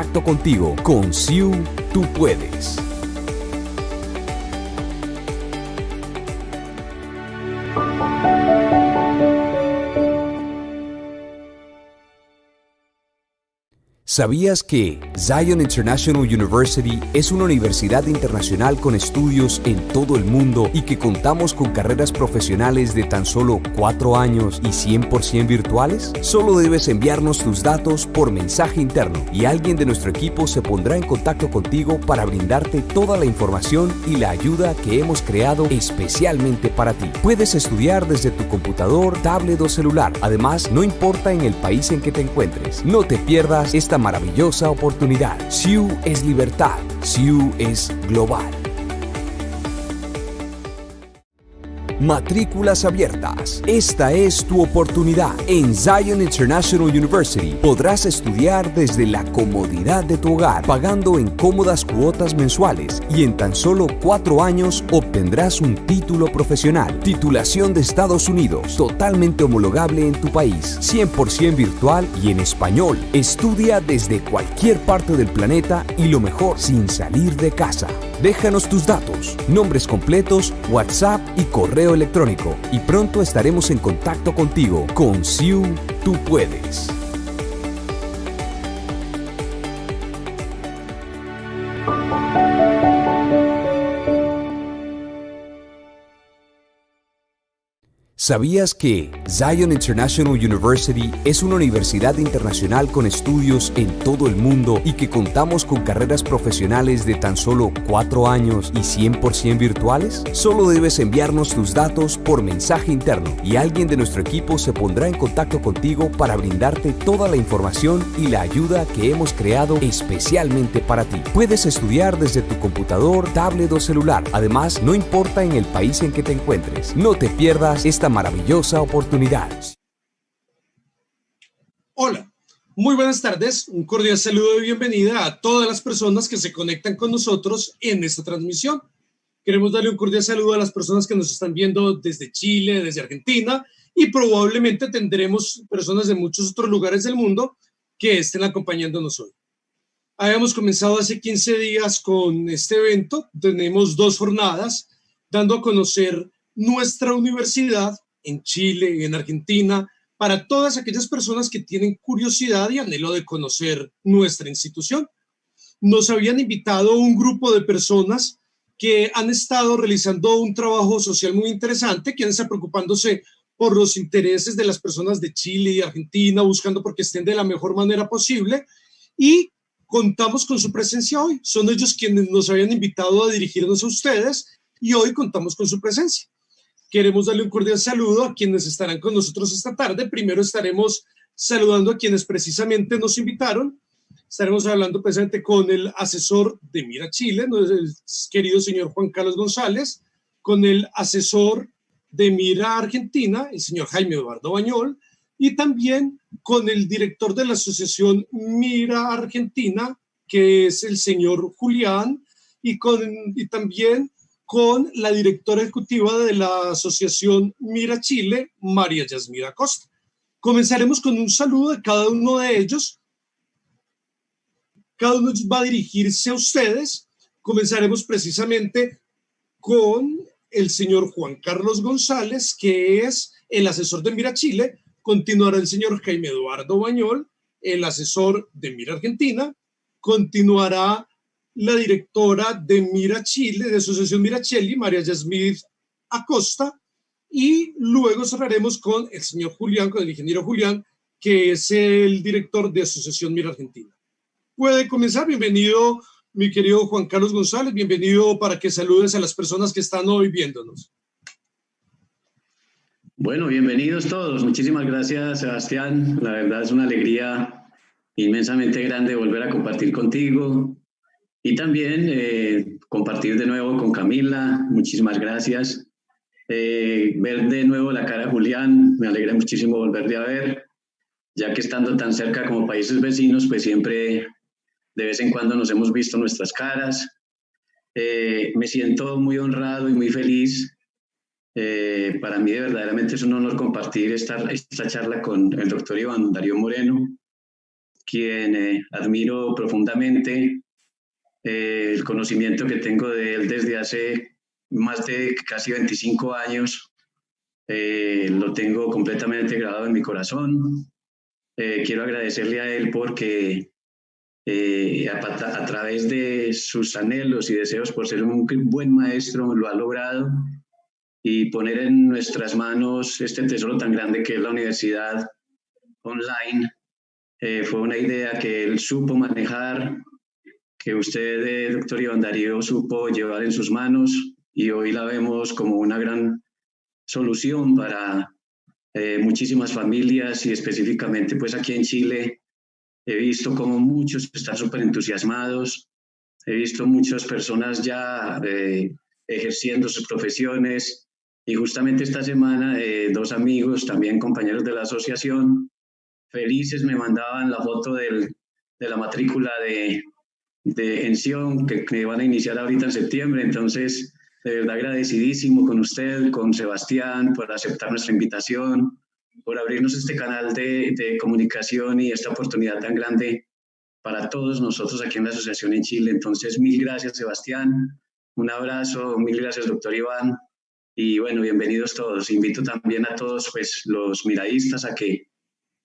contacto contigo. Con CIU, tú puedes. ¿Sabías que Zion International University es una universidad internacional con estudios en todo el mundo y que contamos con carreras profesionales de tan solo 4 años y 100% virtuales? Solo debes enviarnos tus datos por mensaje interno y alguien de nuestro equipo se pondrá en contacto contigo para brindarte toda la información y la ayuda que hemos creado especialmente para ti. Puedes estudiar desde tu computador, tablet o celular. Además, no importa en el país en que te encuentres. No te pierdas esta maravillosa oportunidad. CIU es libertad. CIU es global. Matrículas abiertas. Esta es tu oportunidad. En Zion International University podrás estudiar desde la comodidad de tu hogar, pagando en cómodas cuotas mensuales, y en tan solo 4 años obtendrás un título profesional. Titulación de Estados Unidos, totalmente homologable en tu país, 100% virtual y en español. Estudia desde cualquier parte del planeta y lo mejor, sin salir de casa. Déjanos tus datos, nombres completos, WhatsApp y correo electrónico y pronto estaremos en contacto contigo. Con CIU, tú puedes. ¿Sabías que Zion International University es una universidad internacional con estudios en todo el mundo y que contamos con carreras profesionales de tan solo 4 años y 100% virtuales? Solo debes enviarnos tus datos por mensaje interno y alguien de nuestro equipo se pondrá en contacto contigo para brindarte toda la información y la ayuda que hemos creado especialmente para ti. Puedes estudiar desde tu computador, tablet o celular. Además, no importa en el país en que te encuentres. No te pierdas esta maravillosa oportunidad. Hola, muy buenas tardes. Un cordial saludo de bienvenida a todas las personas que se conectan con nosotros en esta transmisión. Queremos darle un cordial saludo a las personas que nos están viendo desde Chile, desde Argentina, y probablemente tendremos personas de muchos otros lugares del mundo que estén acompañándonos hoy. Habíamos comenzado hace 15 días con este evento. Tenemos 2 jornadas dando a conocer nuestra universidad en Chile y en Argentina para todas aquellas personas que tienen curiosidad y anhelo de conocer nuestra institución. Nos habían invitado un grupo de personas que han estado realizando un trabajo social muy interesante, que han estado preocupándose por los intereses de las personas de Chile y Argentina, buscando porque estén de la mejor manera posible, y contamos con su presencia hoy. Son ellos quienes nos habían invitado a dirigirnos a ustedes y hoy contamos con su presencia. Queremos darle un cordial saludo a quienes estarán con nosotros esta tarde. Primero estaremos saludando a quienes precisamente nos invitaron. Estaremos hablando precisamente con el asesor de Mira Chile, el querido señor Juan Carlos González, con el asesor de Mira Argentina, el señor Jaime Eduardo Bañol, y también con el director de la asociación Mira Argentina, que es el señor Julián, y también con la directora ejecutiva de la asociación Mira Chile, María Yasmira Costa. Comenzaremos con un saludo de cada uno de ellos. Cada uno va a dirigirse a ustedes. Comenzaremos precisamente con el señor Juan Carlos González, que es el asesor de Mira Chile. Continuará el señor Jaime Eduardo Bañol, el asesor de Mira Argentina. Continuará la directora de Mira Chile, de Asociación Mira Chile, María Yasmir Acosta, y luego cerraremos con el señor Julián, con el ingeniero Julián, que es el director de Asociación Mira Argentina. Puede comenzar. Bienvenido, mi querido Juan Carlos González, bienvenido para que saludes a las personas que están hoy viéndonos. Bueno, bienvenidos todos. Muchísimas gracias, Sebastián. La verdad es una alegría inmensamente grande volver a compartir contigo. Y también compartir de nuevo con Camila, muchísimas gracias. Ver de nuevo la cara de Julián, me alegra muchísimo volverle a ver, ya que estando tan cerca como países vecinos, pues siempre de vez en cuando nos hemos visto nuestras caras. Me siento muy honrado y muy feliz. Para mí verdaderamente es un honor compartir esta charla con el doctor Iván Darío Moreno, quien admiro profundamente. El conocimiento que tengo de él desde hace más de casi 25 años lo tengo completamente grabado en mi corazón. Quiero agradecerle a él porque a través de sus anhelos y deseos por ser un buen maestro lo ha logrado, y poner en nuestras manos este tesoro tan grande que es la universidad online. Fue una idea que él supo manejar, que usted, doctor Iván Darío, supo llevar en sus manos, y hoy la vemos como una gran solución para muchísimas familias, y específicamente pues aquí en Chile he visto como muchos están súper entusiasmados, he visto muchas personas ya ejerciendo sus profesiones, y justamente esta semana dos amigos, también compañeros de la asociación, felices me mandaban la foto de la matrícula de ENSION que van a iniciar ahorita en septiembre. Entonces, de verdad agradecidísimo con usted, con Sebastián, por aceptar nuestra invitación, por abrirnos este canal de comunicación y esta oportunidad tan grande para todos nosotros aquí en la asociación en Chile. Entonces, mil gracias, Sebastián, un abrazo, mil gracias, doctor Iván, y bueno, bienvenidos todos. Invito también a todos pues, los miraístas a que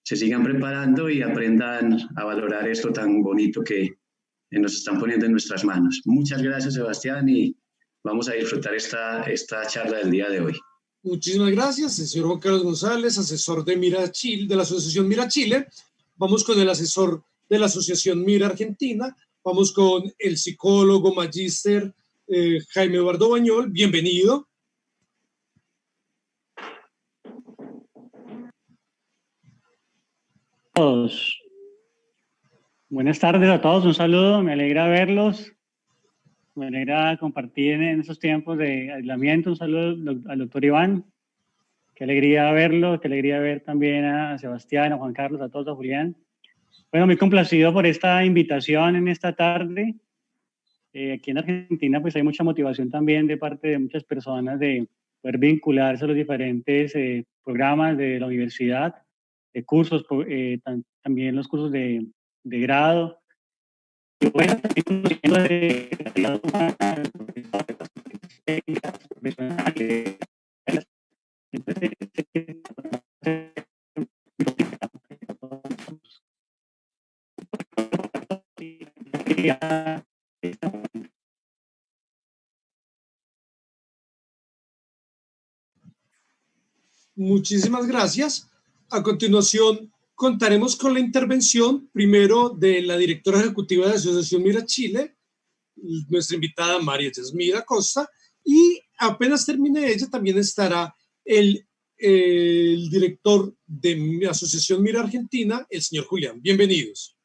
se sigan preparando y aprendan a valorar esto tan bonito que nos están poniendo en nuestras manos. Muchas gracias, Sebastián, y vamos a disfrutar esta charla del día de hoy. Muchísimas gracias, el señor Juan Carlos González, asesor de Mira Chile, de la Asociación Mira Chile. Vamos con el asesor de la Asociación Mira Argentina. Vamos con el psicólogo magíster Jaime Eduardo Bañol. Bienvenido. Todos. Buenas tardes a todos, un saludo, me alegra verlos, me alegra compartir en estos tiempos de aislamiento. Un saludo al doctor Iván, qué alegría verlo, qué alegría ver también a Sebastián, a Juan Carlos, a todos, a Julián. Bueno, muy complacido por esta invitación en esta tarde. Aquí en Argentina pues hay mucha motivación también de parte de muchas personas de poder vincularse a los diferentes programas de la universidad, de cursos, también los cursos de grado. Y bueno, también Muchísimas gracias. A continuación, contaremos con la intervención primero de la directora ejecutiva de la Asociación Mira Chile, nuestra invitada María Yasmira Costa, y apenas termine ella también estará el director de la Asociación Mira Argentina, el señor Julián. Bienvenidos.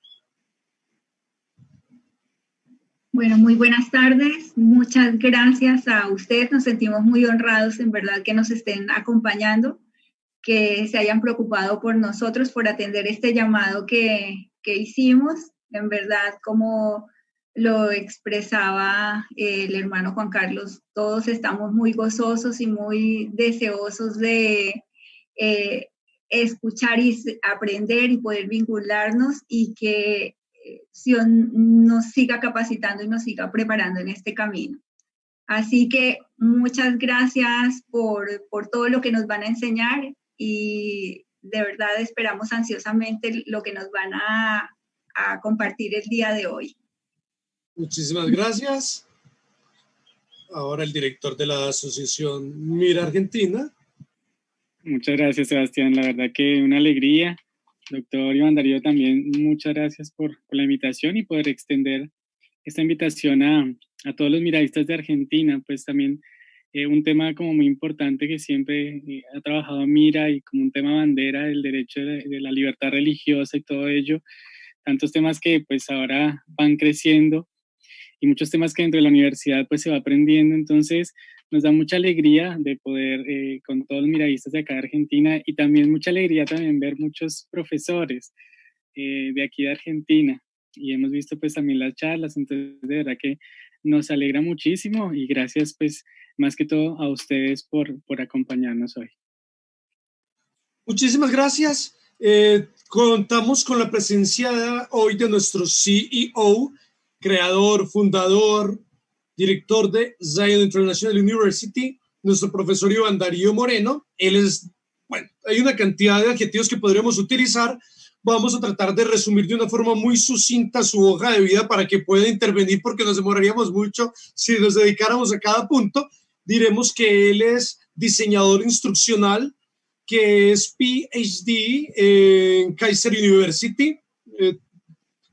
Bueno, muy buenas tardes. Muchas gracias a ustedes. Nos sentimos muy honrados, en verdad, que nos estén acompañando, que se hayan preocupado por nosotros, por atender este llamado que hicimos. En verdad, como lo expresaba el hermano Juan Carlos, todos estamos muy gozosos y muy deseosos de escuchar y aprender y poder vincularnos, y que nos siga capacitando y nos siga preparando en este camino. Así que muchas gracias por todo lo que nos van a enseñar, y de verdad esperamos ansiosamente lo que nos van a compartir el día de hoy. Muchísimas gracias. Ahora el director de la Asociación Mira Argentina. Muchas gracias, Sebastián. La verdad que una alegría. Doctor Iván Darío, también muchas gracias por la invitación y poder extender esta invitación a todos los miradistas de Argentina. Pues también un tema como muy importante que siempre ha trabajado Mira, y como un tema bandera del derecho de la libertad religiosa y todo ello. Tantos temas que pues ahora van creciendo, y muchos temas que dentro de la universidad pues se va aprendiendo. Entonces nos da mucha alegría de poder con todos los miradistas de acá de Argentina, y también mucha alegría también ver muchos profesores de aquí de Argentina, y hemos visto pues también las charlas. Entonces de verdad que nos alegra muchísimo, y gracias pues más que todo a ustedes por acompañarnos hoy. Muchísimas gracias. Contamos con la presencia hoy de nuestro CEO, creador, fundador, director de Zion International University, nuestro profesor Iván Darío Moreno. Él es, bueno, hay una cantidad de adjetivos que podríamos utilizar. Vamos a tratar de resumir de una forma muy sucinta su hoja de vida para que pueda intervenir, porque nos demoraríamos mucho si nos dedicáramos a cada punto. Diremos que él es diseñador instruccional, que es PhD en Kaiser University,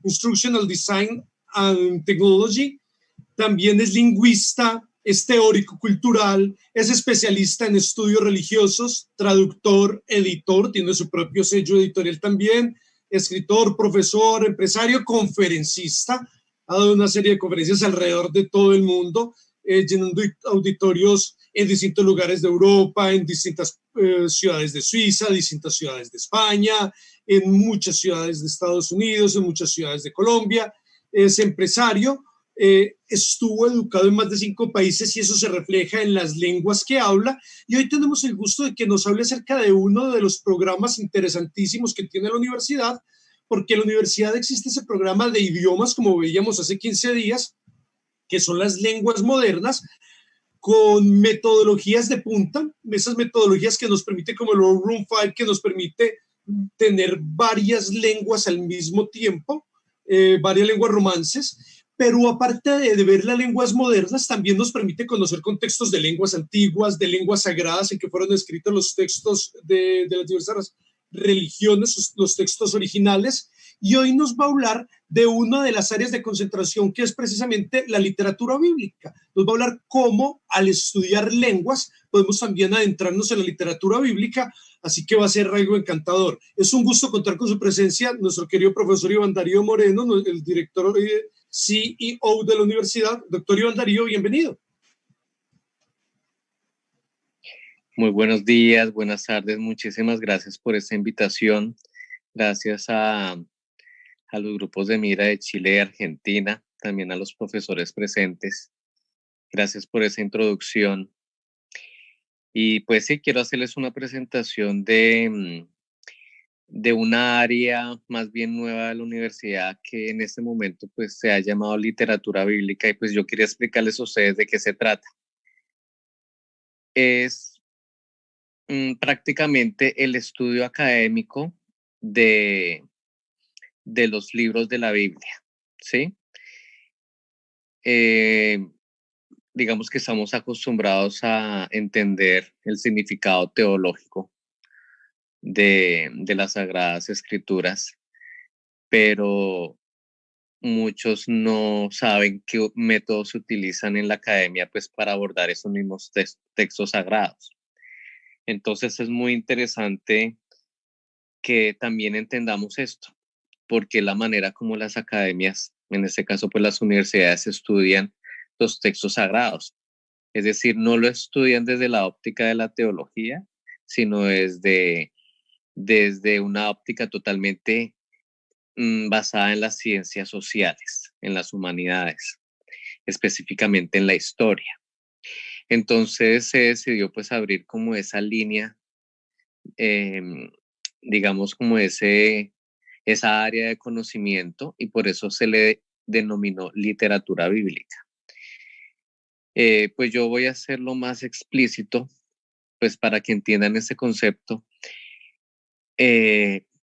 Instructional Design and Technology. También es lingüista, es teórico cultural, es especialista en estudios religiosos, traductor, editor, tiene su propio sello editorial también, escritor, profesor, empresario, conferencista. Ha dado una serie de conferencias alrededor de todo el mundo, llenando auditorios en distintos lugares de Europa, en distintas ciudades de Suiza, distintas ciudades de España, en muchas ciudades de Estados Unidos, en muchas ciudades de Colombia. Es empresario, estuvo educado en más de 5 países y eso se refleja en las lenguas que habla. Y hoy tenemos el gusto de que nos hable acerca de uno de los programas interesantísimos que tiene la universidad, porque en la universidad existe ese programa de idiomas, como veíamos hace 15 días, que son las lenguas modernas, con metodologías de punta, esas metodologías que nos permite, como el Room 5, que nos permite tener varias lenguas al mismo tiempo, varias lenguas romances, pero aparte de ver las lenguas modernas, también nos permite conocer contextos de lenguas antiguas, de lenguas sagradas en que fueron escritos los textos de las diversas religiones, los textos originales. Y hoy nos va a hablar de una de las áreas de concentración, que es precisamente la literatura bíblica. Nos va a hablar cómo al estudiar lenguas podemos también adentrarnos en la literatura bíblica, así que va a ser algo encantador. Es un gusto contar con su presencia, nuestro querido profesor Iván Darío Moreno, el director CEO de la universidad. Doctor Iván Darío, bienvenido. Muy buenos días, buenas tardes, muchísimas gracias por esta invitación. Gracias a los grupos de mira de Chile y Argentina, también a los profesores presentes. Gracias por esa introducción. Y pues sí, quiero hacerles una presentación de una área más bien nueva de la universidad que en este momento pues se ha llamado literatura bíblica, y pues yo quería explicarles a ustedes de qué se trata. Es prácticamente el estudio académico de los libros de la Biblia, ¿sí? Digamos que estamos acostumbrados a entender el significado teológico de las Sagradas Escrituras, pero muchos no saben qué métodos se utilizan en la academia pues para abordar esos mismos textos sagrados. Entonces es muy interesante que también entendamos esto, porque la manera como las academias, en este caso pues las universidades, estudian los textos sagrados. Es decir, no lo estudian desde la óptica de la teología, sino desde una óptica totalmente basada en las ciencias sociales, en las humanidades, específicamente en la historia. Entonces se decidió pues abrir como esa línea, digamos como esa área de conocimiento, y por eso se le denominó literatura bíblica. Pues yo voy a hacerlo más explícito, pues para que entiendan ese concepto.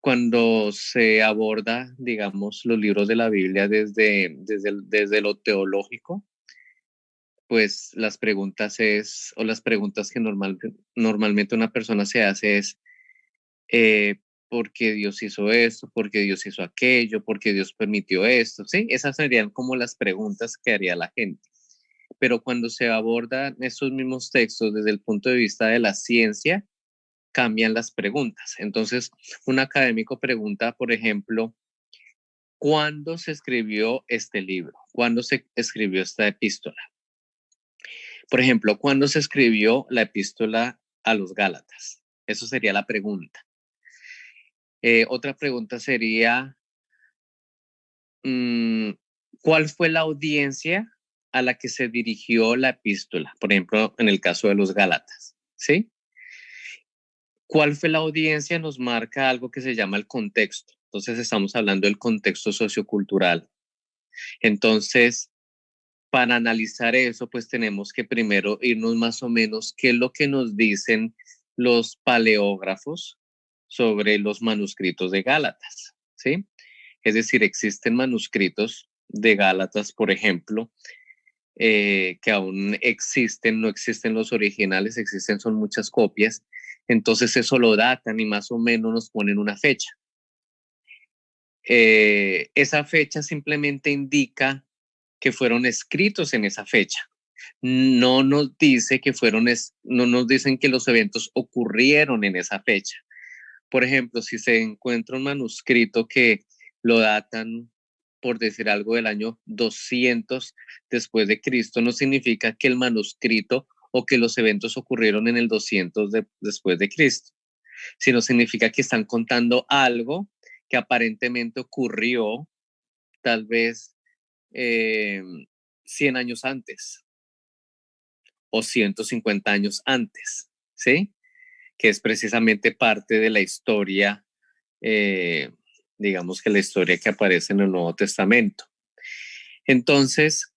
Cuando se aborda, digamos, los libros de la Biblia desde lo teológico, pues las preguntas que normalmente una persona se hace es ¿por qué Dios hizo esto? ¿Por qué Dios hizo aquello? ¿Por qué Dios permitió esto? ¿Sí? Esas serían como las preguntas que haría la gente. Pero cuando se abordan estos mismos textos desde el punto de vista de la ciencia, cambian las preguntas. Entonces, un académico pregunta, por ejemplo, ¿cuándo se escribió este libro? ¿Cuándo se escribió esta epístola? Por ejemplo, ¿cuándo se escribió la epístola a los Gálatas? Eso sería la pregunta. Otra pregunta sería, ¿cuál fue la audiencia a la que se dirigió la epístola? Por ejemplo, en el caso de los Gálatas, ¿sí? ¿Cuál fue la audiencia? Nos marca algo que se llama el contexto. Entonces estamos hablando del contexto sociocultural. Entonces, para analizar eso, pues tenemos que primero irnos más o menos qué es lo que nos dicen los paleógrafos sobre los manuscritos de Gálatas, ¿sí? Es decir, existen manuscritos de Gálatas, por ejemplo, que aún existen, no existen los originales, existen, son muchas copias. Entonces eso lo datan y más o menos nos ponen una fecha. Esa fecha simplemente indica que fueron escritos en esa fecha. No nos dice que no nos dicen que los eventos ocurrieron en esa fecha. Por ejemplo, si se encuentra un manuscrito que lo datan, por decir algo, del año 200 después de Cristo, no significa que el manuscrito o que los eventos ocurrieron en el 200 después de Cristo, sino significa que están contando algo que aparentemente ocurrió tal vez 100 años antes o 150 años antes, ¿sí? Que es precisamente parte de la historia, digamos que la historia que aparece en el Nuevo Testamento. Entonces,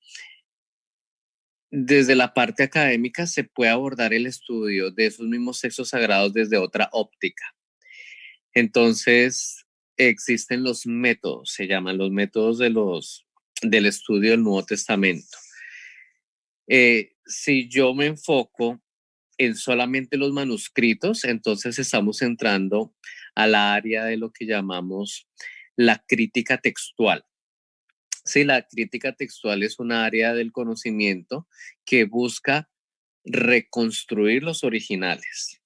desde la parte académica se puede abordar el estudio de esos mismos textos sagrados desde otra óptica. Entonces, existen los métodos, se llaman los métodos del estudio del Nuevo Testamento. Si yo me enfoco en solamente los manuscritos, entonces estamos entrando al área de lo que llamamos la crítica textual. Sí, la crítica textual es un área del conocimiento que busca reconstruir los originales,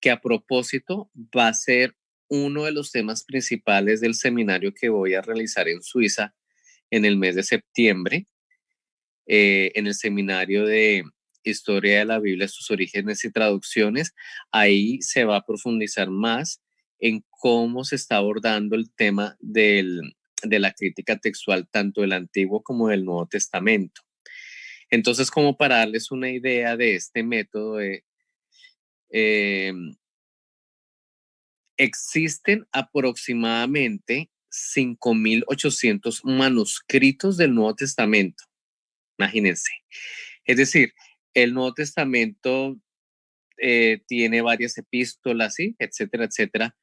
que a propósito va a ser uno de los temas principales del seminario que voy a realizar en Suiza en el mes de septiembre, en el seminario de Historia de la Biblia, sus orígenes y traducciones. Ahí se va a profundizar más en cómo se está abordando el tema de la crítica textual, tanto del Antiguo como del Nuevo Testamento. Entonces, como para darles una idea de este método, existen aproximadamente 5.800 manuscritos del Nuevo Testamento. Imagínense. Es decir, el Nuevo Testamento tiene varias epístolas, ¿sí? Etcétera, etcétera.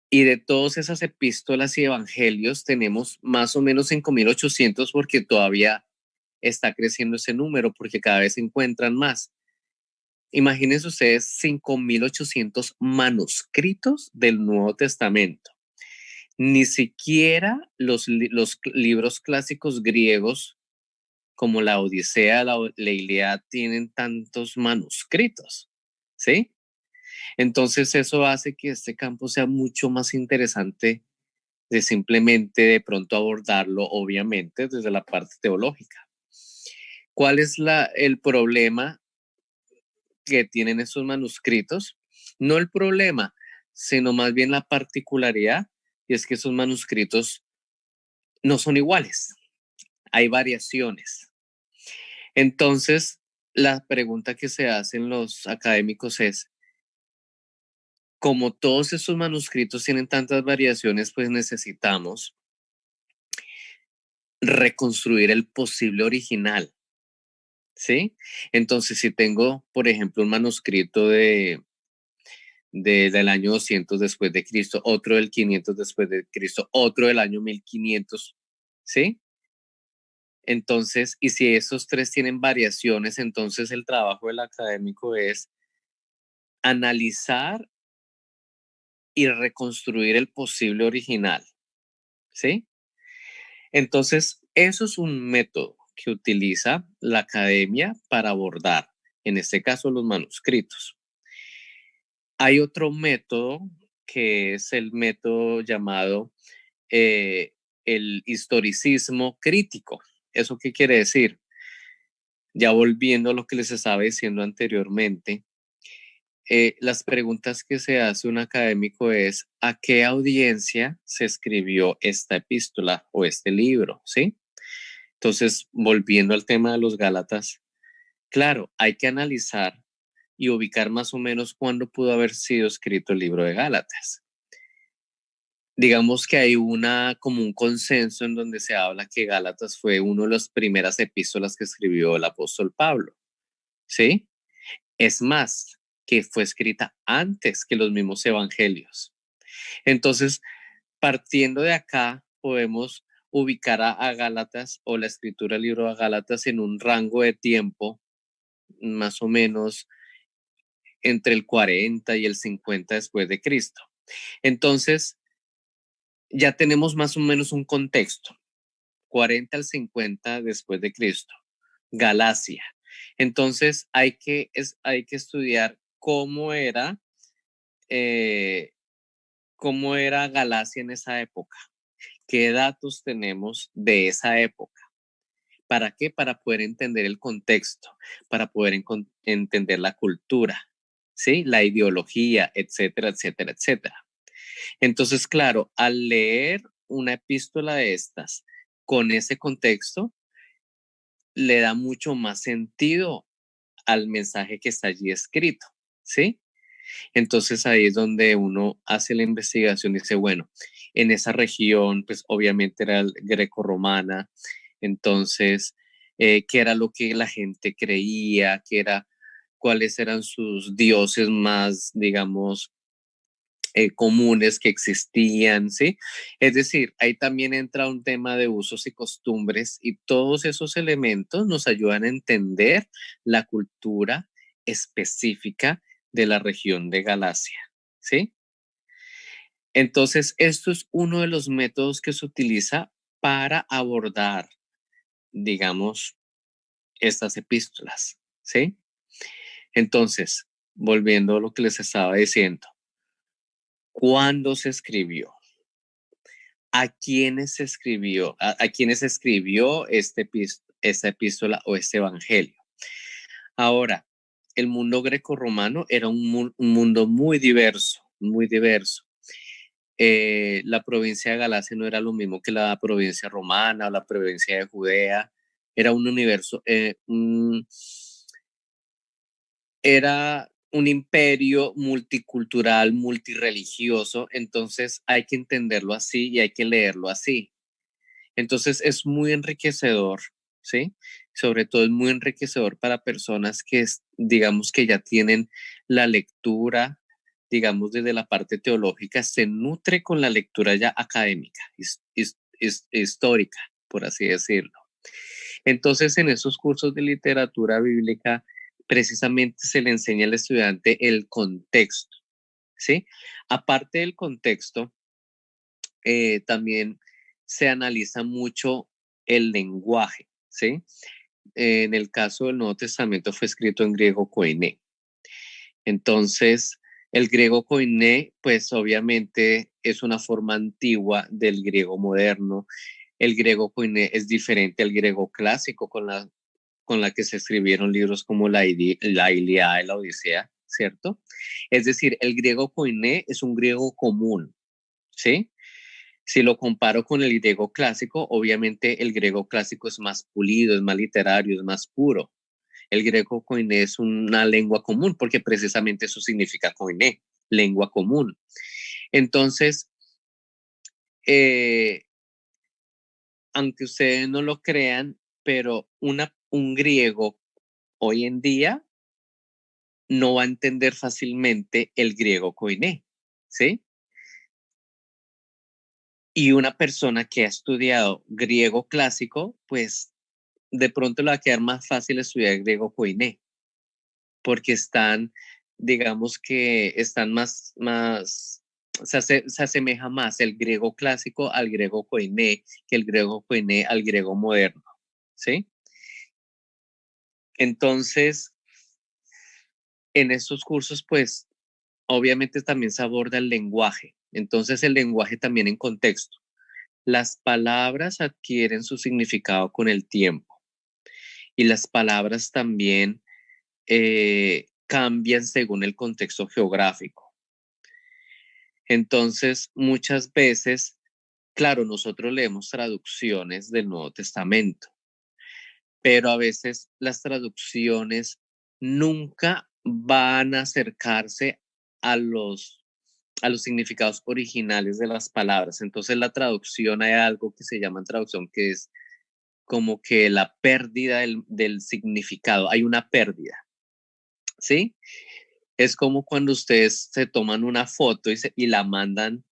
Y de todas esas epístolas y evangelios tenemos más o menos 5.800 porque todavía está creciendo ese número porque cada vez se encuentran más. Imagínense ustedes 5.800 manuscritos del Nuevo Testamento. Ni siquiera los libros clásicos griegos como la Odisea, la Ilíada tienen tantos manuscritos, ¿sí? Entonces eso hace que este campo sea mucho más interesante de simplemente de pronto abordarlo, obviamente, desde la parte teológica. ¿Cuál es el problema que tienen esos manuscritos? No el problema, sino más bien la particularidad, y es que esos manuscritos no son iguales, hay variaciones. Entonces, la pregunta que se hacen los académicos es, como todos estos manuscritos tienen tantas variaciones, pues necesitamos reconstruir el posible original, ¿sí? Entonces, si tengo, por ejemplo, un manuscrito del año 200 después de Cristo, otro del 500 después de Cristo, otro del año 1500, ¿sí? Entonces, y si esos tres tienen variaciones, entonces el trabajo del académico es analizar y reconstruir el posible original, ¿sí? Entonces, eso es un método que utiliza la academia para abordar, en este caso, los manuscritos. Hay otro método que es el método llamado el historicismo crítico. ¿Eso qué quiere decir? Ya volviendo a lo que les estaba diciendo anteriormente, las preguntas que se hace un académico es ¿a qué audiencia se escribió esta epístola o este libro? ¿Sí? Entonces, volviendo al tema de los Gálatas, claro, hay que analizar y ubicar más o menos cuándo pudo haber sido escrito el libro de Gálatas. Digamos que hay como un consenso en donde se habla que Gálatas fue una de las primeras epístolas que escribió el apóstol Pablo, ¿sí? Es más, que fue escrita antes que los mismos evangelios. Entonces, partiendo de acá, podemos ubicar a Gálatas o la escritura del libro de Gálatas en un rango de tiempo más o menos entre el 40 y el 50 después de Cristo. Entonces, ya tenemos más o menos un contexto, 40 al 50 después de Cristo, Galacia. Entonces, hay que estudiar cómo era Galacia en esa época, qué datos tenemos de esa época. ¿Para qué? Para poder entender el contexto, para poder entender la cultura, ¿sí? La ideología, etcétera, etcétera, etcétera. Entonces, claro, al leer una epístola de estas con ese contexto, le da mucho más sentido al mensaje que está allí escrito, ¿sí? Entonces ahí es donde uno hace la investigación y dice, bueno, en esa región, pues obviamente era el greco-romana, entonces, ¿qué era lo que la gente creía? ¿Cuáles eran sus dioses más, digamos, comunes que existían, ¿sí? Es decir, ahí también entra un tema de usos y costumbres y todos esos elementos nos ayudan a entender la cultura específica de la región de Galacia, ¿sí? Entonces, esto es uno de los métodos que se utiliza para abordar, digamos, estas epístolas, ¿sí? Entonces, volviendo a lo que les estaba diciendo, ¿cuándo se escribió? ¿A quiénes se escribió? ¿A quiénes escribió esta epístola o este evangelio? Ahora, el mundo grecorromano era un mundo muy diverso, muy diverso. La provincia de Galacia no era lo mismo que la provincia romana o la provincia de Judea. Era un universo, era un imperio multicultural, multirreligioso, entonces hay que entenderlo así y hay que leerlo así. Entonces es muy enriquecedor, ¿sí? Sobre todo es muy enriquecedor para personas que, digamos, que ya tienen la lectura, digamos, desde la parte teológica, se nutre con la lectura ya académica, histórica, por así decirlo. Entonces, en esos cursos de literatura bíblica, precisamente se le enseña al estudiante el contexto, ¿sí? Aparte del contexto, también se analiza mucho el lenguaje, ¿sí? En el caso del Nuevo Testamento fue escrito en griego koiné. Entonces, el griego koiné, pues obviamente es una forma antigua del griego moderno. El griego koiné es diferente al griego clásico con la que se escribieron libros como la Ilíada y la Odisea, ¿cierto? Es decir, el griego koiné es un griego común, ¿sí? Si lo comparo con el griego clásico, obviamente el griego clásico es más pulido, es más literario, es más puro. El griego koiné es una lengua común porque precisamente eso significa koiné, lengua común. Entonces, aunque ustedes no lo crean, pero un griego hoy en día no va a entender fácilmente el griego koiné, ¿sí? Y una persona que ha estudiado griego clásico, pues de pronto le va a quedar más fácil estudiar griego koiné, porque digamos que están se asemeja más el griego clásico al griego koiné que el griego koiné al griego moderno, ¿sí? Entonces, en estos cursos, pues, obviamente también se aborda el lenguaje. Entonces, el lenguaje también en contexto. Las palabras adquieren su significado con el tiempo y las palabras también cambian según el contexto geográfico. Entonces, muchas veces, claro, nosotros leemos traducciones del Nuevo Testamento, pero a veces las traducciones nunca van a acercarse a los significados originales de las palabras. Entonces la traducción, hay algo que se llama traducción, que es como que la pérdida del significado. Hay una pérdida, ¿sí? Es como cuando ustedes se toman una foto y la mandan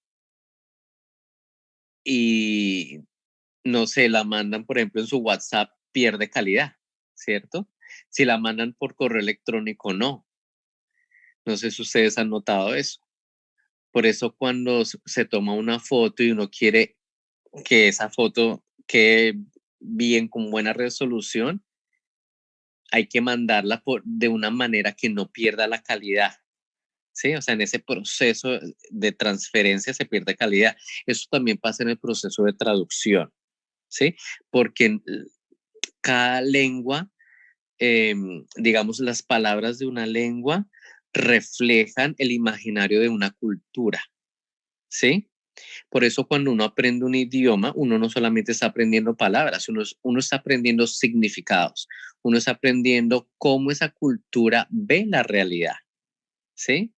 y, no sé, la mandan, por ejemplo, en su WhatsApp, pierde calidad, ¿cierto? Si la mandan por correo electrónico, no. No sé si ustedes han notado eso. Por eso cuando se toma una foto y uno quiere que esa foto quede bien, con buena resolución, hay que mandarla de una manera que no pierda la calidad. ¿Sí? O sea, en ese proceso de transferencia se pierde calidad. Eso también pasa en el proceso de traducción, ¿sí? Porque cada lengua, digamos, las palabras de una lengua reflejan el imaginario de una cultura, ¿sí? Por eso cuando uno aprende un idioma, uno no solamente está aprendiendo palabras, uno está aprendiendo significados, uno está aprendiendo cómo esa cultura ve la realidad, ¿sí?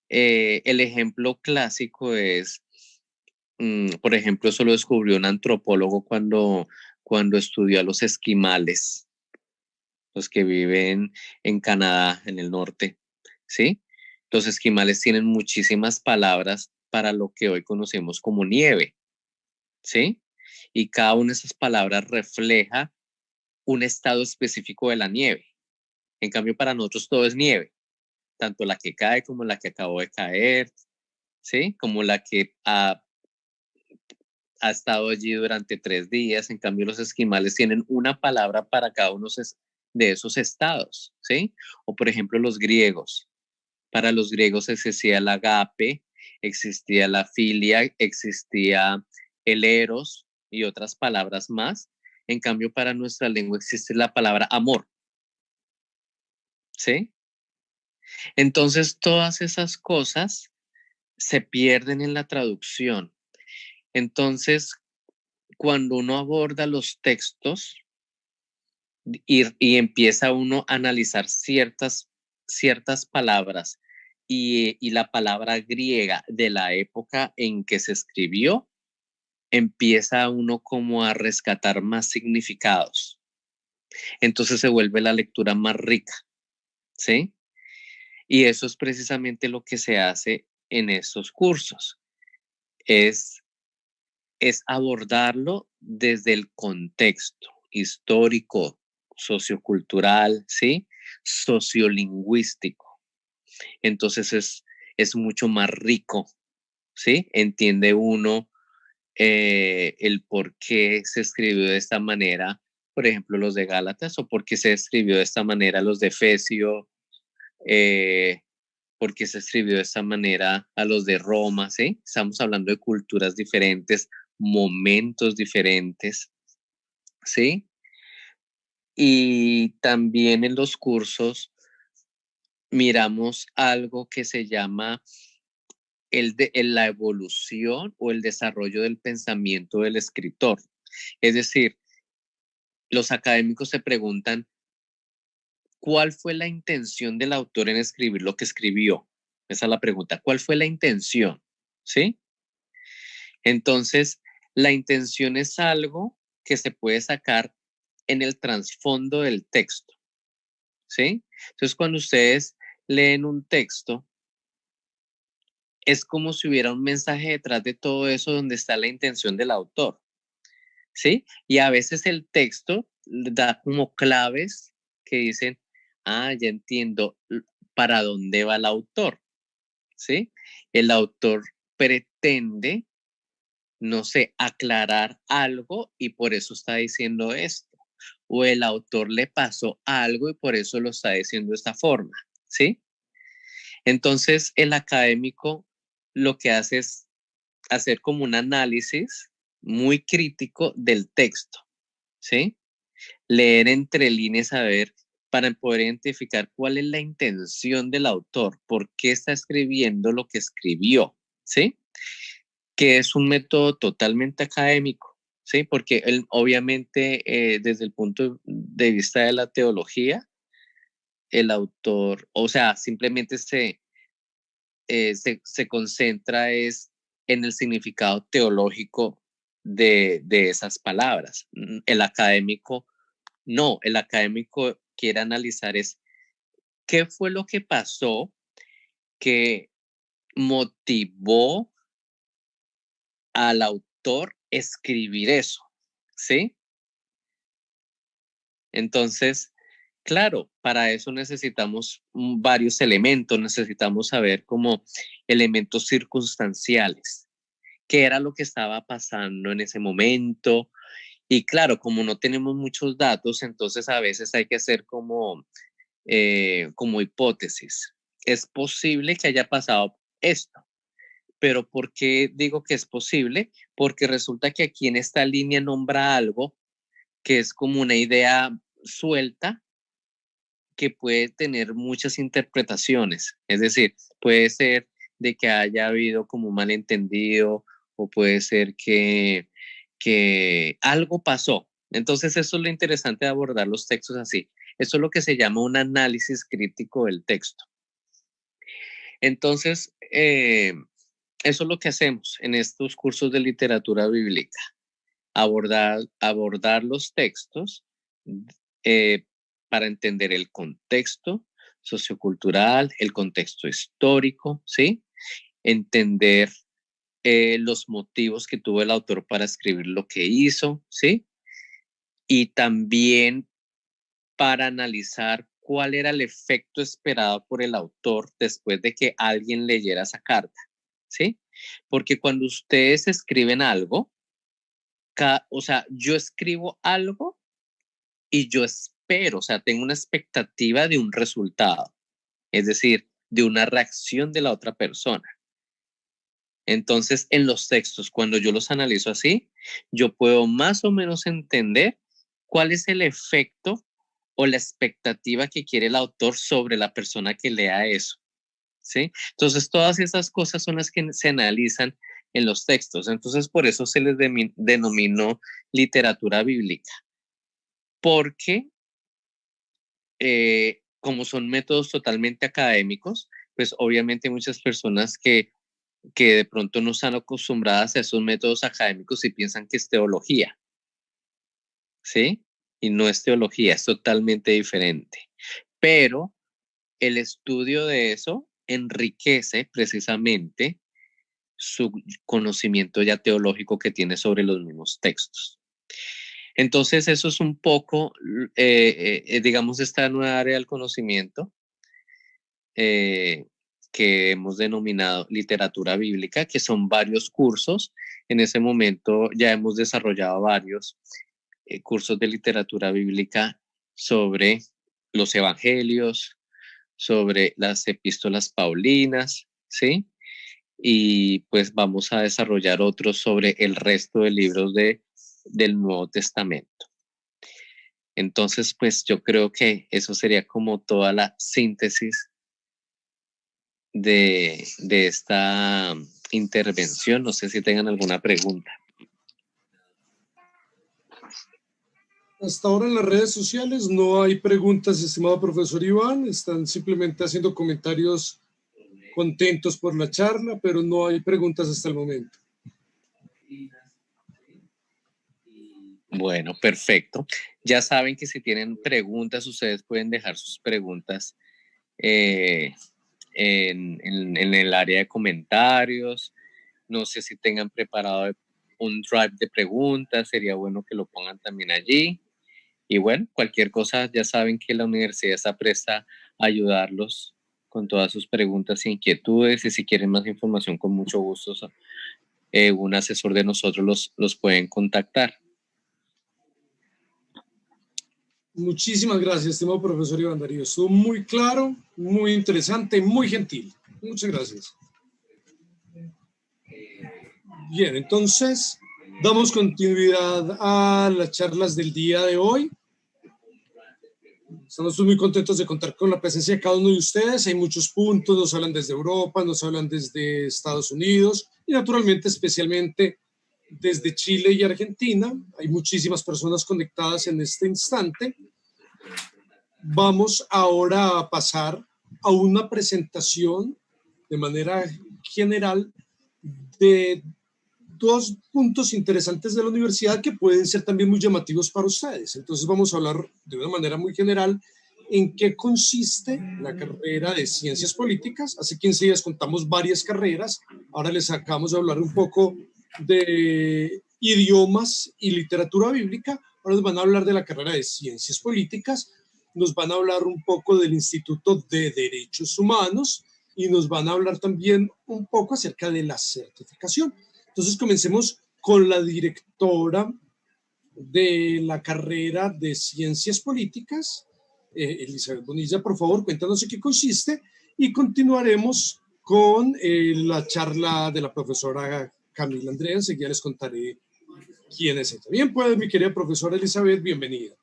El ejemplo clásico es, por ejemplo, eso lo descubrió un antropólogo cuando estudió a los esquimales, los que viven en Canadá, en el norte, ¿sí? Los esquimales tienen muchísimas palabras para lo que hoy conocemos como nieve, ¿sí? Y cada una de esas palabras refleja un estado específico de la nieve. En cambio, para nosotros todo es nieve, tanto la que cae como la que acabó de caer, ¿sí? Como la que ha estado allí durante 3 días. En cambio, los esquimales tienen una palabra para cada uno de esos estados, ¿sí? O por ejemplo, los griegos. Para los griegos existía el agape, existía la filia, existía el eros y otras palabras más. En cambio, para nuestra lengua existe la palabra amor, ¿sí? Entonces, todas esas cosas se pierden en la traducción. Entonces, cuando uno aborda los textos y empieza uno a analizar ciertas palabras y la palabra griega de la época en que se escribió, empieza uno como a rescatar más significados. Entonces se vuelve la lectura más rica, ¿sí? Y eso es precisamente lo que se hace en esos cursos. Es abordarlo desde el contexto histórico, sociocultural, ¿sí? Sociolingüístico. Entonces es mucho más rico, ¿sí? Entiende uno el por qué se escribió de esta manera, por ejemplo, los de Gálatas, o por qué se escribió de esta manera los de Efesio, por qué se escribió de esta manera a los de Roma, ¿sí? Estamos hablando de culturas diferentes, momentos diferentes, ¿sí? Y también en los cursos miramos algo que se llama la evolución o el desarrollo del pensamiento del escritor. Es decir, los académicos se preguntan, ¿cuál fue la intención del autor en escribir lo que escribió? Esa es la pregunta. ¿Cuál fue la intención? ¿Sí? Entonces, la intención es algo que se puede sacar en el trasfondo del texto. ¿Sí? Entonces, cuando ustedes leen un texto, es como si hubiera un mensaje detrás de todo eso donde está la intención del autor. ¿Sí? Y a veces el texto da como claves que dicen, ya entiendo para dónde va el autor. ¿Sí? El autor pretende, no sé, aclarar algo y por eso está diciendo esto. O el autor le pasó algo y por eso lo está diciendo de esta forma, ¿sí? Entonces, el académico lo que hace es hacer como un análisis muy crítico del texto, ¿sí? Leer entre líneas a ver para poder identificar cuál es la intención del autor, por qué está escribiendo lo que escribió, ¿sí? Que es un método totalmente académico, ¿sí? Porque él, obviamente, desde el punto de vista de la teología, el autor, o sea, simplemente se concentra es en el significado teológico de esas palabras. El académico no, el académico quiere analizar es qué fue lo que pasó que motivó al autor escribir eso, ¿sí? Entonces, claro, para eso necesitamos varios elementos, necesitamos saber como elementos circunstanciales, qué era lo que estaba pasando en ese momento. Y claro, como no tenemos muchos datos, entonces a veces hay que hacer como hipótesis. Es posible que haya pasado esto, pero ¿por qué digo que es posible? Porque resulta que aquí en esta línea nombra algo que es como una idea suelta que puede tener muchas interpretaciones. Es decir, puede ser de que haya habido como un malentendido o puede ser que algo pasó. Entonces, eso es lo interesante de abordar los textos así. Eso es lo que se llama un análisis crítico del texto. Entonces, eso es lo que hacemos en estos cursos de literatura bíblica. Abordar los textos para entender el contexto sociocultural, el contexto histórico, ¿sí? Entender los motivos que tuvo el autor para escribir lo que hizo, ¿sí? Y también para analizar cuál era el efecto esperado por el autor después de que alguien leyera esa carta, ¿sí? Porque cuando ustedes escriben algo, o sea, yo escribo algo y yo espero, o sea, tengo una expectativa de un resultado, es decir, de una reacción de la otra persona. Entonces, en los textos, cuando yo los analizo así, yo puedo más o menos entender cuál es el efecto o la expectativa que quiere el autor sobre la persona que lea eso, ¿sí? Entonces, todas esas cosas son las que se analizan en los textos. Entonces, por eso se les denominó literatura bíblica, porque como son métodos totalmente académicos, pues obviamente muchas personas que de pronto no están acostumbradas a esos métodos académicos y piensan que es teología, ¿sí? Y no es teología, es totalmente diferente. Pero el estudio de eso enriquece precisamente su conocimiento ya teológico que tiene sobre los mismos textos. Entonces, eso es un poco, digamos, esta nueva área del conocimiento que hemos denominado literatura bíblica, que son varios cursos. En ese momento ya hemos desarrollado varios cursos de literatura bíblica sobre los evangelios, sobre las epístolas paulinas, ¿sí? Y pues vamos a desarrollar otros sobre el resto de libros del Nuevo Testamento. Entonces, pues yo creo que eso sería como toda la síntesis de esta intervención. No sé si tengan alguna pregunta. Hasta ahora en las redes sociales no hay preguntas, estimado profesor Iván. Están simplemente haciendo comentarios contentos por la charla, pero no hay preguntas hasta el momento. Bueno, perfecto. Ya saben que si tienen preguntas, ustedes pueden dejar sus preguntas en el área de comentarios. No sé si tengan preparado un drive de preguntas, sería bueno que lo pongan también allí. Y bueno, cualquier cosa, ya saben que la universidad está presta a ayudarlos con todas sus preguntas e inquietudes, y si quieren más información, con mucho gusto, un asesor de nosotros los pueden contactar. Muchísimas gracias, estimado profesor Iván Darío. Estuvo muy claro, muy interesante, muy gentil. Muchas gracias. Bien, entonces damos continuidad a las charlas del día de hoy. Estamos muy contentos de contar con la presencia de cada uno de ustedes. Hay muchos puntos, nos hablan desde Europa, nos hablan desde Estados Unidos y naturalmente especialmente desde Chile y Argentina. Hay muchísimas personas conectadas en este instante. vamos ahora a pasar a una presentación de manera general de dos puntos interesantes de la universidad que pueden ser también muy llamativos para ustedes. Entonces vamos a hablar de una manera muy general en qué consiste la carrera de Ciencias Políticas. Hace 15 días contamos varias carreras, ahora les acabamos de hablar un poco de idiomas y literatura bíblica, ahora nos van a hablar de la carrera de Ciencias Políticas, nos van a hablar un poco del Instituto de Derechos Humanos y nos van a hablar también un poco acerca de la certificación. Entonces comencemos con la directora de la carrera de Ciencias Políticas, Elizabeth Bonilla. Por favor, cuéntanos en qué consiste y continuaremos con la charla de la profesora Camila Andrea. Enseguida les contaré quién es ella. Bien, pues, mi querida profesora Elizabeth, bienvenida.